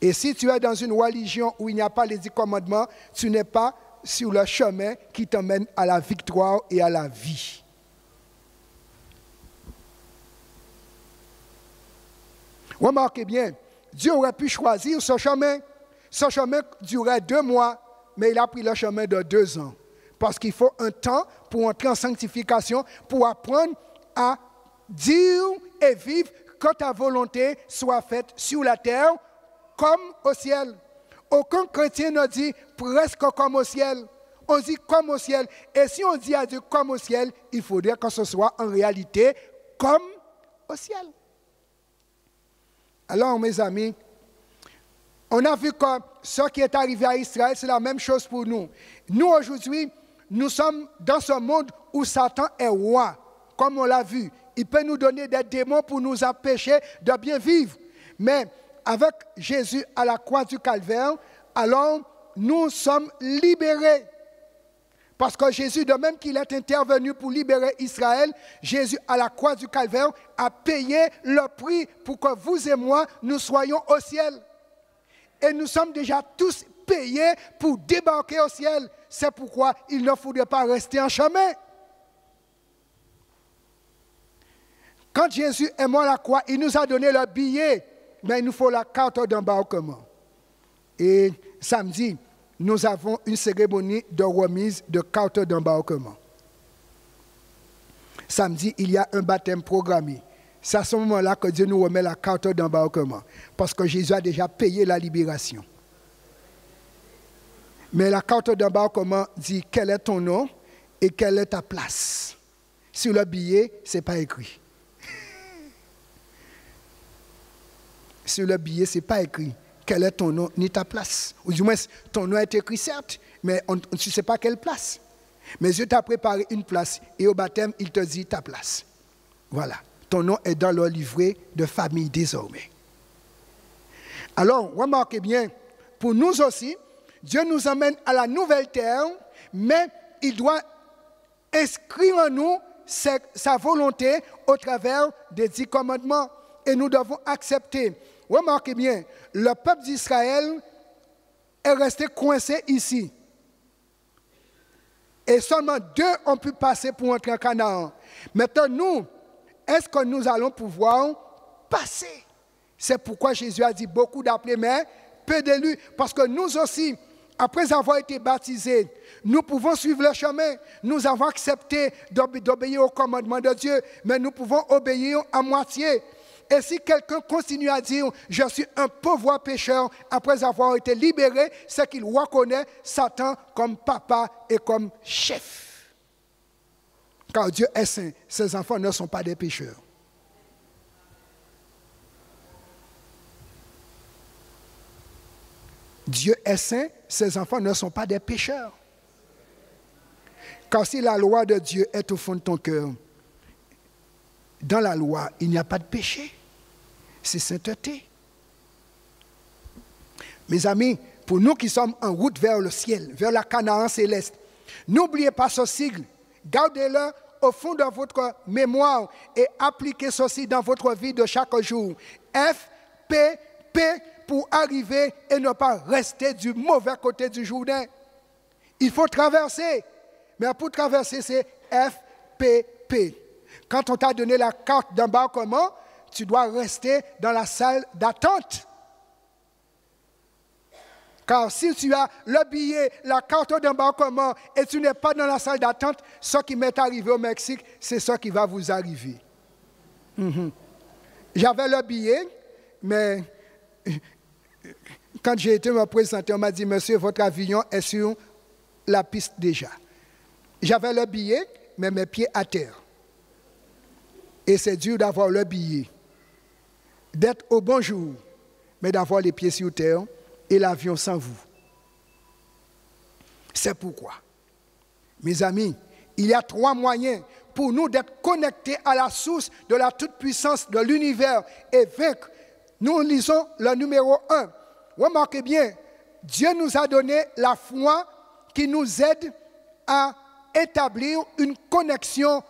Et si tu es dans une religion où il n'y a pas les 10 commandements, tu n'es pas sur le chemin qui t'emmène à la victoire et à la vie. Remarquez bien, Dieu aurait pu choisir ce chemin. Ce chemin durait 2 mois, mais il a pris le chemin de 2 ans. Parce qu'il faut un temps pour entrer en sanctification, pour apprendre à dire et vivre que ta volonté soit faite sur la terre comme au ciel. Aucun chrétien ne dit presque comme au ciel. On dit comme au ciel. Et si on dit à Dieu comme au ciel, il faudrait que ce soit en réalité comme au ciel. Alors, mes amis, on a vu que ce qui est arrivé à Israël, c'est la même chose pour nous. Nous, aujourd'hui, nous sommes dans ce monde où Satan est roi, comme on l'a vu. Il peut nous donner des démons pour nous empêcher de bien vivre. Mais avec Jésus à la croix du Calvaire, alors nous sommes libérés. Parce que Jésus, de même qu'il est intervenu pour libérer Israël, Jésus à la croix du Calvaire a payé le prix pour que vous et moi, nous soyons au ciel. Et nous sommes déjà tous payés pour débarquer au ciel. C'est pourquoi il ne faudrait pas rester en chemin. Quand Jésus est mort à la croix, il nous a donné le billet, mais il nous faut la carte d'embarquement. Et samedi, nous avons une cérémonie de remise de carte d'embarquement. Samedi, il y a un baptême programmé. C'est à ce moment-là que Dieu nous remet la carte d'embarquement, parce que Jésus a déjà payé la libération. Mais la carte d'embarquement dit quel est ton nom et quelle est ta place. Sur le billet, ce n'est pas écrit. Sur le billet, ce n'est pas écrit quel est ton nom ni ta place. Ou du moins, ton nom est écrit certes, mais tu ne sais pas quelle place. Mais Dieu t'a préparé une place et au baptême, il te dit ta place. Voilà. Ton nom est dans le livret de famille désormais. Alors, remarquez bien, pour nous aussi, Dieu nous emmène à la nouvelle terre, mais il doit inscrire en nous sa volonté au travers des 10 commandements. Et nous devons accepter. Remarquez bien, le peuple d'Israël est resté coincé ici. Et seulement 2 ont pu passer pour entrer en Canaan. Maintenant, nous, est-ce que nous allons pouvoir passer? C'est pourquoi Jésus a dit beaucoup d'appelés, mais peu d'élus. Parce que nous aussi, après avoir été baptisés, nous pouvons suivre le chemin. Nous avons accepté d'obéir au commandement de Dieu, mais nous pouvons obéir à moitié. Et si quelqu'un continue à dire « Je suis un pauvre pécheur » après avoir été libéré, c'est qu'il reconnaît Satan comme papa et comme chef. Car Dieu est saint, ses enfants ne sont pas des pécheurs. Dieu est saint, ses enfants ne sont pas des pécheurs. Car si la loi de Dieu est au fond de ton cœur, dans la loi, il n'y a pas de péché. C'est sainteté. Mes amis, pour nous qui sommes en route vers le ciel, vers la Canaan céleste, n'oubliez pas ce sigle. Gardez-le au fond de votre mémoire et appliquez ceci dans votre vie de chaque jour. FPP pour arriver et ne pas rester du mauvais côté du Jourdain. Il faut traverser. Mais pour traverser, c'est FPP. Quand on t'a donné la carte d'embarquement, tu dois rester dans la salle d'attente. Car si tu as le billet, la carte d'embarquement et tu n'es pas dans la salle d'attente, ce qui m'est arrivé au Mexique, c'est ce qui va vous arriver. J'avais le billet, mais quand j'ai été me présenter, on m'a dit, monsieur, votre avion est sur la piste déjà. J'avais le billet, mais mes pieds à terre. Et c'est dur d'avoir le billet, d'être au bon jour, mais d'avoir les pieds sur terre et l'avion sans vous. C'est pourquoi, mes amis, il y a 3 moyens pour nous d'être connectés à la source de la toute-puissance de l'univers et vaincre. Nous lisons le numéro 1. Remarquez bien, Dieu nous a donné la foi qui nous aide à établir une connexion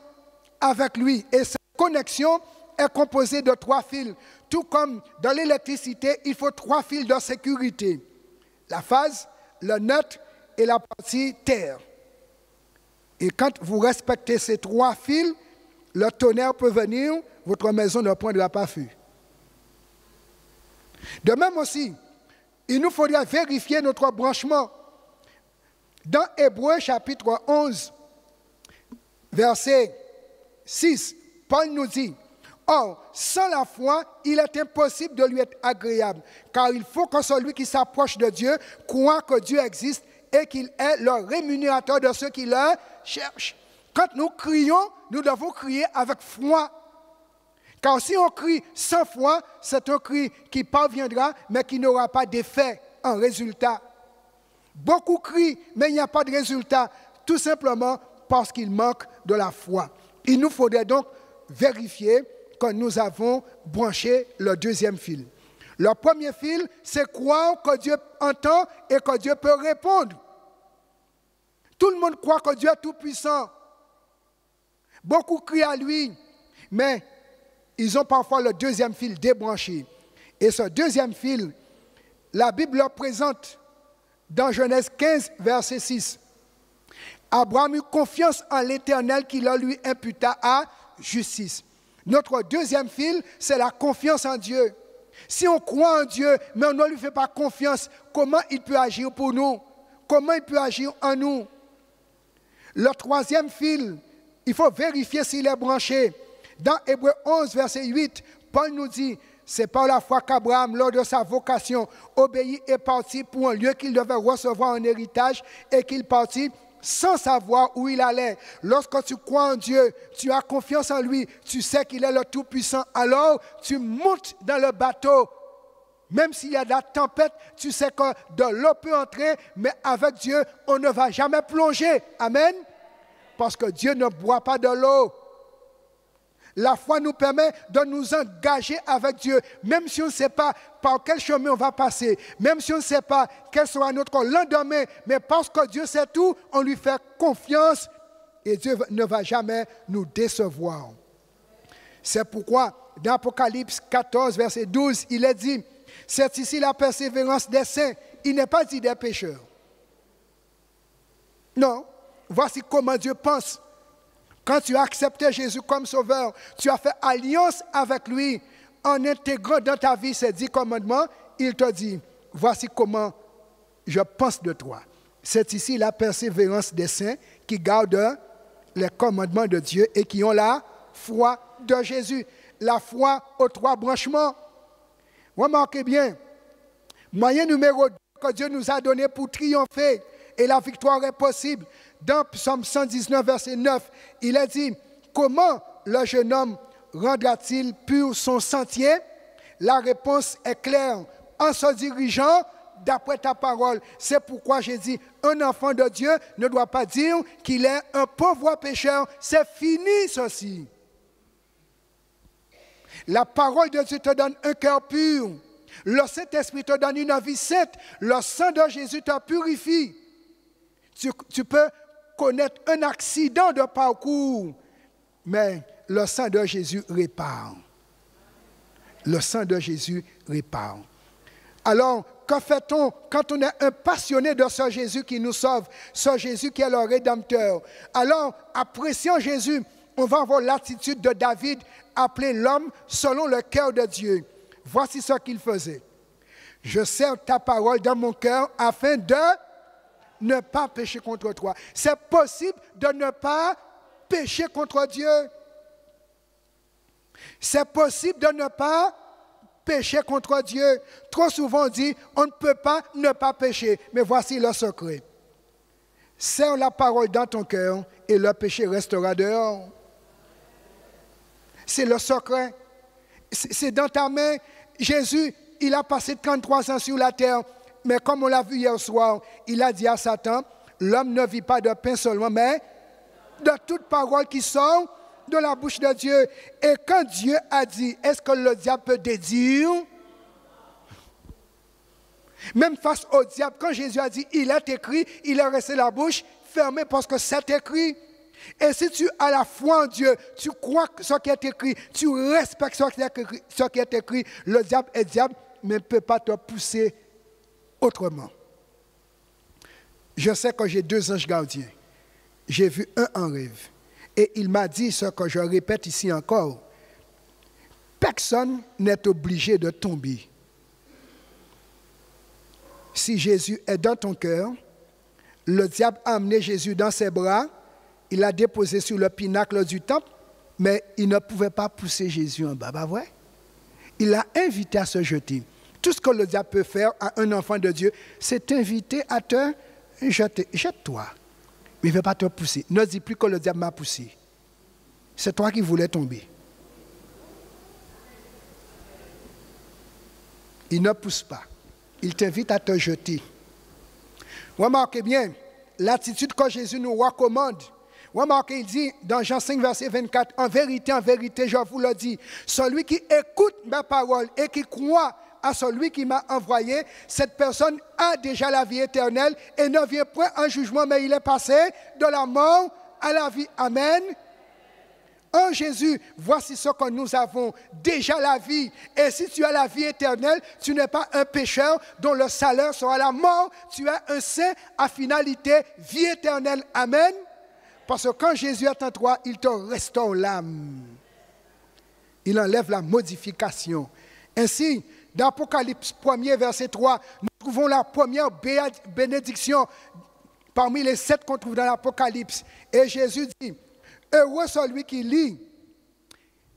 avec lui. Et cette connexion est composée de 3 fils. Tout comme dans l'électricité, il faut 3 fils de sécurité. La phase, le neutre et la partie terre. Et quand vous respectez ces 3 fils, le tonnerre peut venir, votre maison ne prendra pas feu. De même aussi, il nous faudra vérifier notre branchement. Dans Hébreux chapitre 11, verset 6, Paul nous dit, « Or, sans la foi, il est impossible de lui être agréable, car il faut que celui qui s'approche de Dieu croit que Dieu existe et qu'il est le rémunérateur de ceux qui le cherchent. » Quand nous crions, nous devons crier avec foi. Car si on crie sans foi, c'est un cri qui parviendra, mais qui n'aura pas d'effet en résultat. Beaucoup crient, mais il n'y a pas de résultat, tout simplement parce qu'il manque de la foi. Il nous faudrait donc vérifier que nous avons branché le 2e fil. Le premier fil, c'est croire que Dieu entend et que Dieu peut répondre. Tout le monde croit que Dieu est tout-puissant. Beaucoup crient à lui, mais ils ont parfois le 2e fil débranché. Et ce 2e fil, la Bible le présente dans Genèse 15, verset 6. Abraham eut confiance en l'Éternel qui le lui imputa à justice. Notre 2e fil, c'est la confiance en Dieu. Si on croit en Dieu, mais on ne lui fait pas confiance, comment il peut agir pour nous? Comment il peut agir en nous? Le 3e fil, il faut vérifier s'il est branché. Dans Hébreux 11, verset 8, Paul nous dit, c'est par la foi qu'Abraham, lors de sa vocation, obéit et partit pour un lieu qu'il devait recevoir en héritage et qu'il partit sans savoir où il allait. Lorsque tu crois en Dieu, tu as confiance en lui, tu sais qu'il est le Tout-Puissant, alors tu montes dans le bateau. Même s'il y a de la tempête, tu sais que de l'eau peut entrer, mais avec Dieu, on ne va jamais plonger. Amen. Parce que Dieu ne boit pas de l'eau. La foi nous permet de nous engager avec Dieu, même si on ne sait pas par quel chemin on va passer, même si on ne sait pas quel sera notre lendemain, mais parce que Dieu sait tout, on lui fait confiance et Dieu ne va jamais nous décevoir. C'est pourquoi, dans Apocalypse 14, verset 12, il est dit, « C'est ici la persévérance des saints, il n'est pas dit des pécheurs. » Non, voici comment Dieu pense. Quand tu as accepté Jésus comme sauveur, tu as fait alliance avec lui en intégrant dans ta vie ces 10 commandements, il te dit, voici comment je pense de toi. C'est ici la persévérance des saints qui gardent les commandements de Dieu et qui ont la foi de Jésus. La foi aux 3 branchements. Remarquez bien, moyen numéro 2 que Dieu nous a donné pour triompher et la victoire est possible. Dans Psaume 119, verset 9, il a dit, comment le jeune homme rendra-t-il pur son sentier? La réponse est claire, en se dirigeant d'après ta parole. C'est pourquoi j'ai dit, un enfant de Dieu ne doit pas dire qu'il est un pauvre pécheur. C'est fini ceci. La parole de Dieu te donne un cœur pur. Le Saint-Esprit te donne une vie sainte. Le sang de Jésus te purifie. Tu peux connaître un accident de parcours, mais le sang de Jésus répare. Le sang de Jésus répare. Alors, que fait-on quand on est un passionné de ce Jésus qui nous sauve, ce Jésus qui est le Rédempteur? Alors, appréciant Jésus, on va avoir l'attitude de David, appelé l'homme selon le cœur de Dieu. Voici ce qu'il faisait. Je serre ta parole dans mon cœur afin de ne pas pécher contre toi. C'est possible de ne pas pécher contre Dieu. C'est possible de ne pas pécher contre Dieu. Trop souvent on dit, on ne peut pas ne pas pécher. Mais voici le secret. Serre la parole dans ton cœur et le péché restera dehors. C'est le secret. C'est dans ta main. Jésus, il a passé 33 ans sur la terre. Mais comme on l'a vu hier soir, il a dit à Satan, l'homme ne vit pas de pain seulement, mais de toute parole qui sort de la bouche de Dieu. Et quand Dieu a dit, est-ce que le diable peut dédire? Même face au diable, quand Jésus a dit, il est écrit, il a resté la bouche fermée parce que c'est écrit. Et si tu as la foi en Dieu, tu crois ce qui est écrit, tu respectes ce qui est écrit, le diable est diable, mais ne peut pas te pousser autrement. Je sais que j'ai 2 anges gardiens. J'ai vu un en rêve. Et il m'a dit ce que je répète ici encore. Personne n'est obligé de tomber. Si Jésus est dans ton cœur, le diable a amené Jésus dans ses bras, il l'a déposé sur le pinacle du temple, mais il ne pouvait pas pousser Jésus en bas. Bah ouais. Il l'a invité à se jeter. Tout ce que le diable peut faire à un enfant de Dieu, c'est t'inviter à te jeter. Jette-toi. Mais il ne veut pas te pousser. Ne dis plus que le diable m'a poussé. C'est toi qui voulais tomber. Il ne pousse pas. Il t'invite à te jeter. Remarquez bien l'attitude que Jésus nous recommande. Remarquez, il dit dans Jean 5, verset 24, en vérité, je vous le dis, celui qui écoute ma parole et qui croit à celui qui m'a envoyé, cette personne a déjà la vie éternelle et ne vient point en jugement, mais il est passé de la mort à la vie. Amen. En Jésus, voici ce que nous avons, déjà la vie. Et si tu as la vie éternelle, tu n'es pas un pécheur dont le salaire sera la mort. Tu as un saint à finalité, vie éternelle. Amen. Parce que quand Jésus est en toi, il te restaure l'âme. Il enlève la modification. Ainsi, dans Apocalypse 1er, verset 3, nous trouvons la première bénédiction parmi les 7 qu'on trouve dans l'Apocalypse. Et Jésus dit, heureux celui qui lit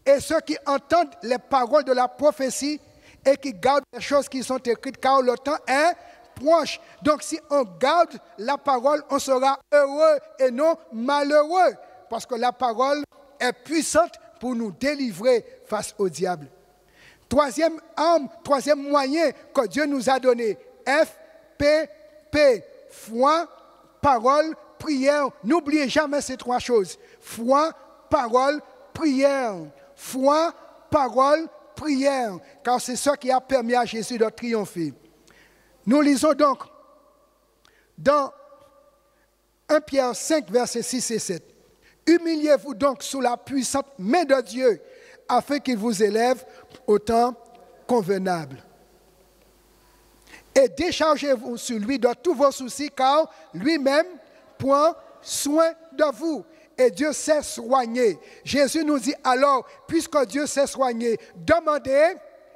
et ceux qui entendent les paroles de la prophétie et qui gardent les choses qui sont écrites, car le temps est proche. Donc si on garde la parole, on sera heureux et non malheureux, parce que la parole est puissante pour nous délivrer face au diable. Troisième arme, troisième moyen que Dieu nous a donné, FPP, foi, parole, prière. N'oubliez jamais ces 3 choses. Foi, parole, prière. Foi, parole, prière. Car c'est ce qui a permis à Jésus de triompher. Nous lisons donc dans 1 Pierre 5, versets 6 et 7. Humiliez-vous donc sous la puissante main de Dieu, afin qu'il vous élève au temps convenable. Et déchargez-vous sur lui de tous vos soucis, car lui-même prend soin de vous. Et Dieu sait soigner. Jésus nous dit alors, puisque Dieu sait soigner, demandez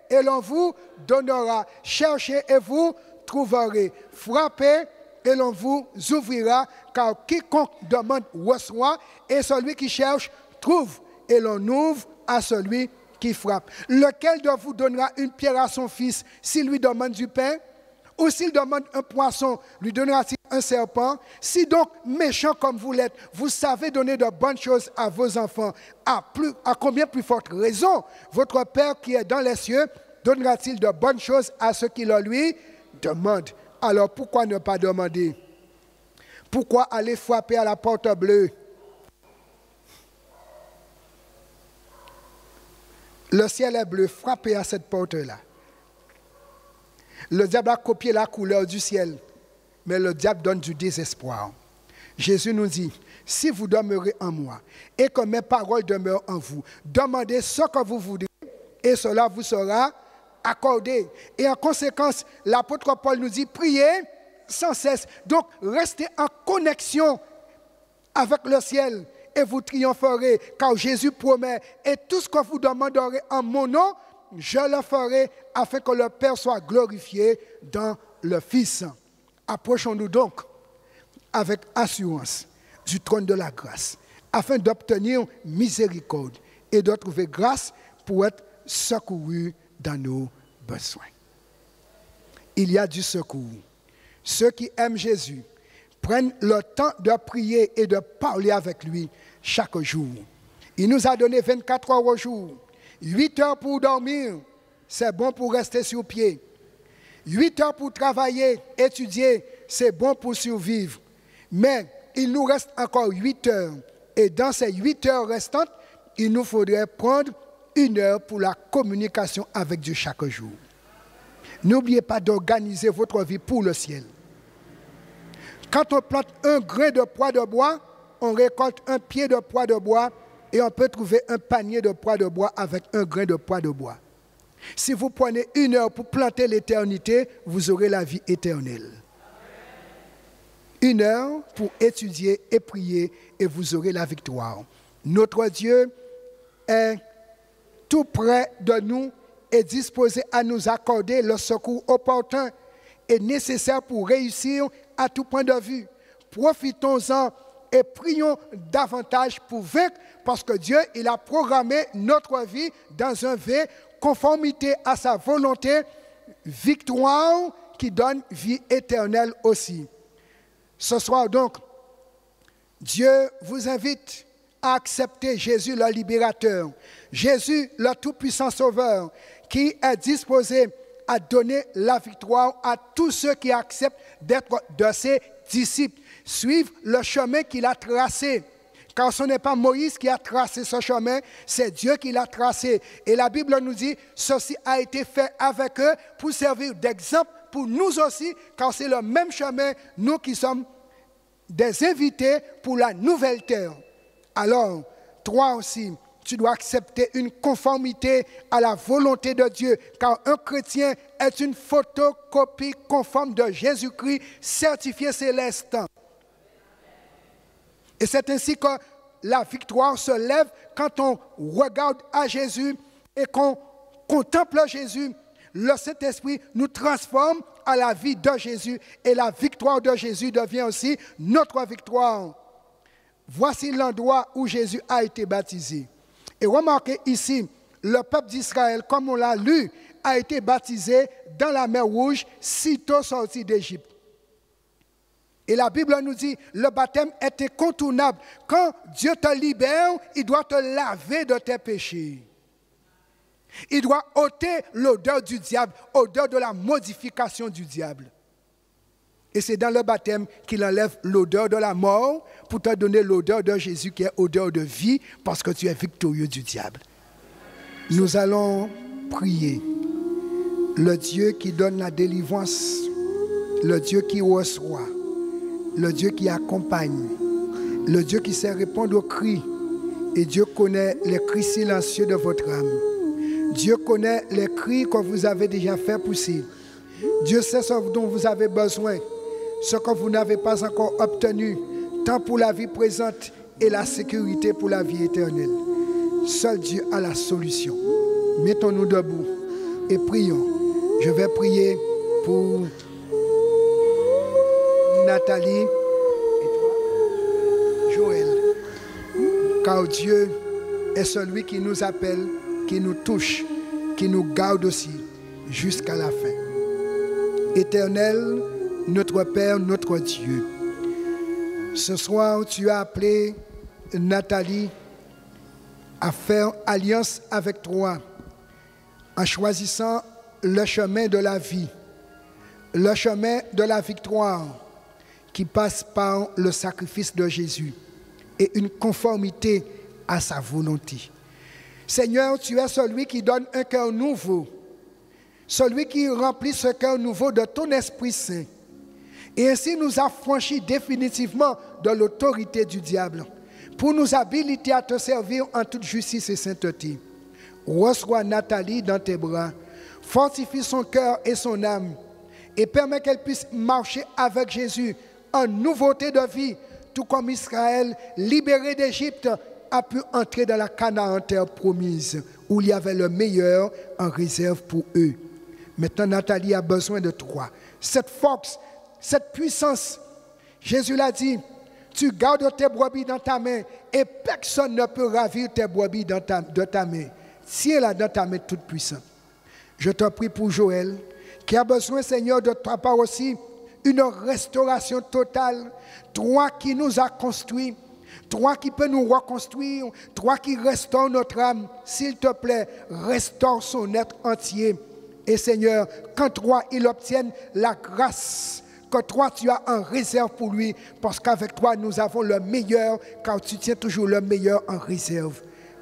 et l'on vous donnera. Cherchez et vous trouverez. Frappez et l'on vous ouvrira, car quiconque demande reçoit, et celui qui cherche trouve, et l'on ouvre à celui qui frappe. Lequel de vous donnera une pierre à son fils s'il lui demande du pain? Ou s'il demande un poisson, lui donnera-t-il un serpent? Si donc, méchant comme vous l'êtes, vous savez donner de bonnes choses à vos enfants, à combien plus forte raison, votre Père qui est dans les cieux donnera-t-il de bonnes choses à ceux qui le lui demandent? Alors pourquoi ne pas demander? Pourquoi aller frapper à la porte bleue? Le ciel est bleu, frappez à cette porte-là. Le diable a copié la couleur du ciel, mais le diable donne du désespoir. Jésus nous dit, si vous demeurez en moi et que mes paroles demeurent en vous, demandez ce que vous voudrez et cela vous sera accordé. Et en conséquence, l'apôtre Paul nous dit, priez sans cesse. Donc, restez en connexion avec le ciel et vous triompherez, car Jésus promet, et tout ce que vous demanderez en mon nom, je le ferai afin que le Père soit glorifié dans le Fils. Approchons-nous donc avec assurance du trône de la grâce, afin d'obtenir miséricorde et de trouver grâce pour être secourus dans nos besoins. Il y a du secours. Ceux qui aiment Jésus prennent le temps de prier et de parler avec lui chaque jour. Il nous a donné 24 heures au jour, 8 heures pour dormir, c'est bon pour rester sur pied. 8 heures pour travailler, étudier, c'est bon pour survivre. Mais il nous reste encore 8 heures. Et dans ces 8 heures restantes, il nous faudrait prendre 1 heure pour la communication avec Dieu chaque jour. N'oubliez pas d'organiser votre vie pour le ciel. Quand on plante un grain de pois de bois, on récolte un pied de pois de bois et on peut trouver un panier de pois de bois avec un grain de pois de bois. Si vous prenez 1 heure pour planter l'éternité, vous aurez la vie éternelle. 1 heure pour étudier et prier et vous aurez la victoire. Notre Dieu est tout près de nous et disposé à nous accorder le secours opportun et nécessaire pour réussir à tout point de vue. Profitons-en et prions davantage pour vaincre parce que Dieu, il a programmé notre vie dans un V, conformité à sa volonté, victoire qui donne vie éternelle aussi. Ce soir donc, Dieu vous invite à accepter Jésus le libérateur, Jésus le tout-puissant sauveur, qui est disposé à donner la victoire à tous ceux qui acceptent d'être de ses disciples. Suivre le chemin qu'il a tracé. Car ce n'est pas Moïse qui a tracé ce chemin, c'est Dieu qui l'a tracé. Et la Bible nous dit, ceci a été fait avec eux pour servir d'exemple pour nous aussi, car c'est le même chemin, nous qui sommes des invités pour la nouvelle terre. Alors, toi aussi, tu dois accepter une conformité à la volonté de Dieu, car un chrétien est une photocopie conforme de Jésus-Christ, certifié céleste. Et c'est ainsi que la victoire se lève quand on regarde à Jésus et qu'on contemple Jésus. Le Saint-Esprit nous transforme à la vie de Jésus et la victoire de Jésus devient aussi notre victoire. Voici l'endroit où Jésus a été baptisé. Et remarquez ici, le peuple d'Israël, comme on l'a lu, a été baptisé dans la mer Rouge, sitôt sorti d'Égypte. Et la Bible nous dit, le baptême est incontournable. Quand Dieu te libère, il doit te laver de tes péchés. Il doit ôter l'odeur du diable, l'odeur de la modification du diable. Et c'est dans le baptême qu'il enlève l'odeur de la mort pour te donner l'odeur de Jésus qui est odeur de vie parce que tu es victorieux du diable. Nous allons prier. Le Dieu qui donne la délivrance, le Dieu qui reçoit, le Dieu qui accompagne, le Dieu qui sait répondre aux cris. Et Dieu connaît les cris silencieux de votre âme. Dieu connaît les cris que vous avez déjà fait pousser. Dieu sait ce dont vous avez besoin, ce que vous n'avez pas encore obtenu, tant pour la vie présente et la sécurité pour la vie éternelle. Seul Dieu a la solution. Mettons-nous debout et prions. Je vais prier pour Nathalie et toi, Joël. Car Dieu est celui qui nous appelle, qui nous touche, qui nous garde aussi jusqu'à la fin. Éternel, notre Père, notre Dieu. Ce soir, tu as appelé Nathalie à faire alliance avec toi en choisissant le chemin de la vie, le chemin de la victoire qui passe par le sacrifice de Jésus et une conformité à sa volonté. Seigneur, tu es celui qui donne un cœur nouveau, celui qui remplit ce cœur nouveau de ton Esprit Saint. Et ainsi nous affranchis définitivement de l'autorité du diable pour nous habiliter à te servir en toute justice et sainteté. Reçois Nathalie dans tes bras, fortifie son cœur et son âme et permets qu'elle puisse marcher avec Jésus en nouveauté de vie, tout comme Israël, libéré d'Égypte, a pu entrer dans la Canaan, terre promise. où il y avait le meilleur en réserve pour eux. Maintenant, Nathalie a besoin de toi. Cette force, cette puissance, Jésus l'a dit, tu gardes tes brebis dans ta main et personne ne peut ravir tes brebis de ta main. Tiens-la dans ta main toute puissante. Je te prie pour Joël, qui a besoin, Seigneur, de ta part aussi, une restauration totale. Toi qui nous as construits, toi qui peux nous reconstruire, toi qui restaure notre âme, s'il te plaît, restaure son être entier. Et Seigneur, quand toi, il obtienne la grâce que toi, tu as en réserve pour lui, parce qu'avec toi, nous avons le meilleur, car tu tiens toujours le meilleur en réserve.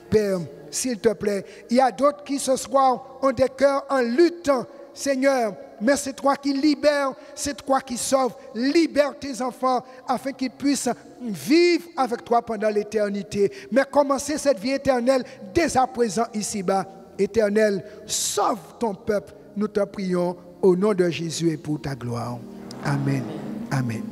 Père, s'il te plaît, il y a d'autres qui ce soir ont des cœurs en lutte, Seigneur, mais c'est toi qui libères, c'est toi qui sauves. Libère tes enfants afin qu'ils puissent vivre avec toi pendant l'éternité. Mais commencer cette vie éternelle dès à présent ici-bas. Éternel, sauve ton peuple, nous te prions au nom de Jésus et pour ta gloire. Amen. Amen.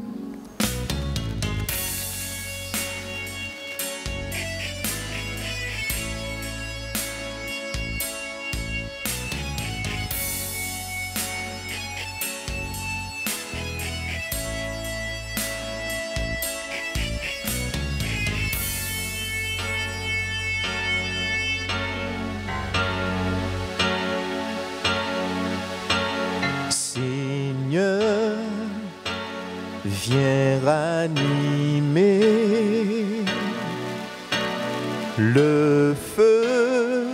Seigneur, viens ranimer le feu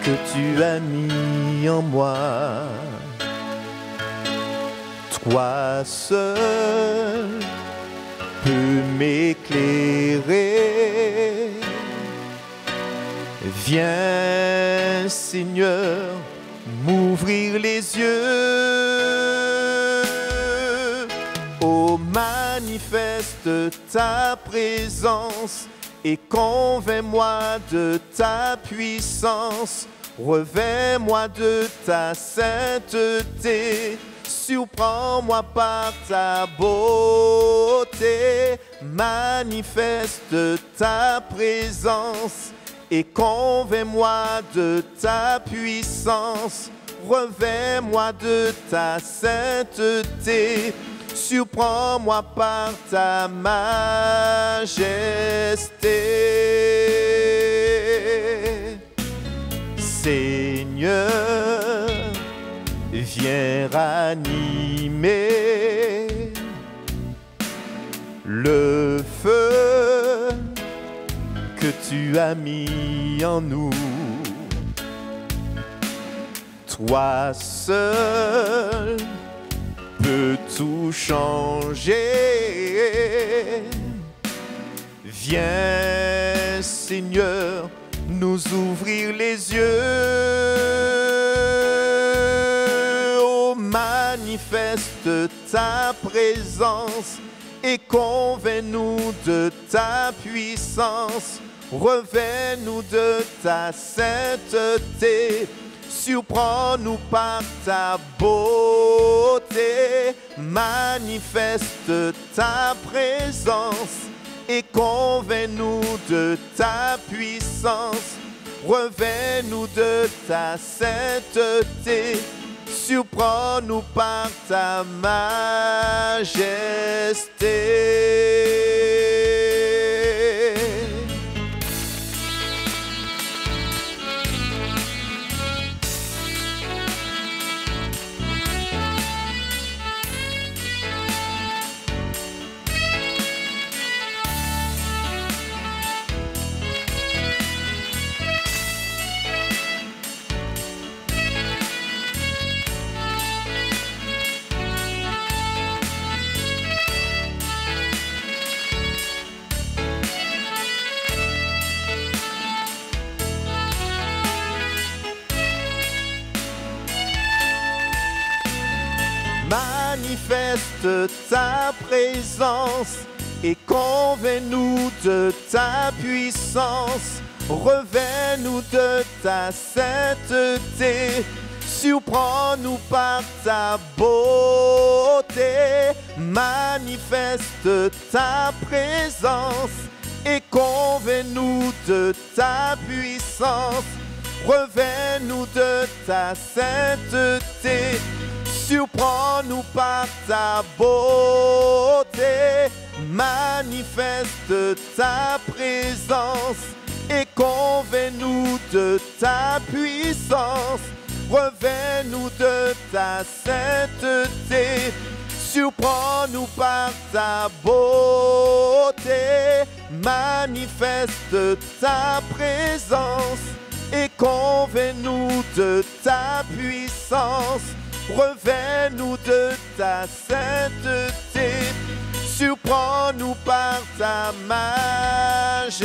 que tu as mis en moi. Toi seul peux m'éclairer. Viens, Seigneur, m'ouvrir les yeux. Oh, manifeste ta présence et convainc-moi de ta puissance. Revêts-moi de ta sainteté. Surprends-moi par ta beauté. Manifeste ta présence et convainc-moi de ta puissance. Revêts-moi de ta sainteté. Surprends-moi par ta majesté. Seigneur, viens ranimer le feu que tu as mis en nous. Toi seul peux tout changer. Viens, Seigneur, nous ouvrir les yeux. Oh, manifeste ta présence et convainc-nous de ta puissance. Revêts-nous de ta sainteté. Surprends-nous par ta beauté. Manifeste ta présence et convainc-nous de ta puissance. Revêts-nous de ta sainteté. Surprends-nous par ta majesté. Manifeste ta présence et convainc-nous de ta puissance. Revêts-nous de ta sainteté. Surprends-nous par ta beauté. Manifeste ta présence et convainc-nous de ta puissance. Revêt-nous de ta sainteté, surprends-nous par ta beauté, manifeste ta présence et convainc-nous de ta puissance. Revêt-nous de ta sainteté, surprends-nous par ta beauté, manifeste ta présence et convainc-nous de ta puissance. Revêt-nous de ta sainteté, surprends-nous par ta majesté.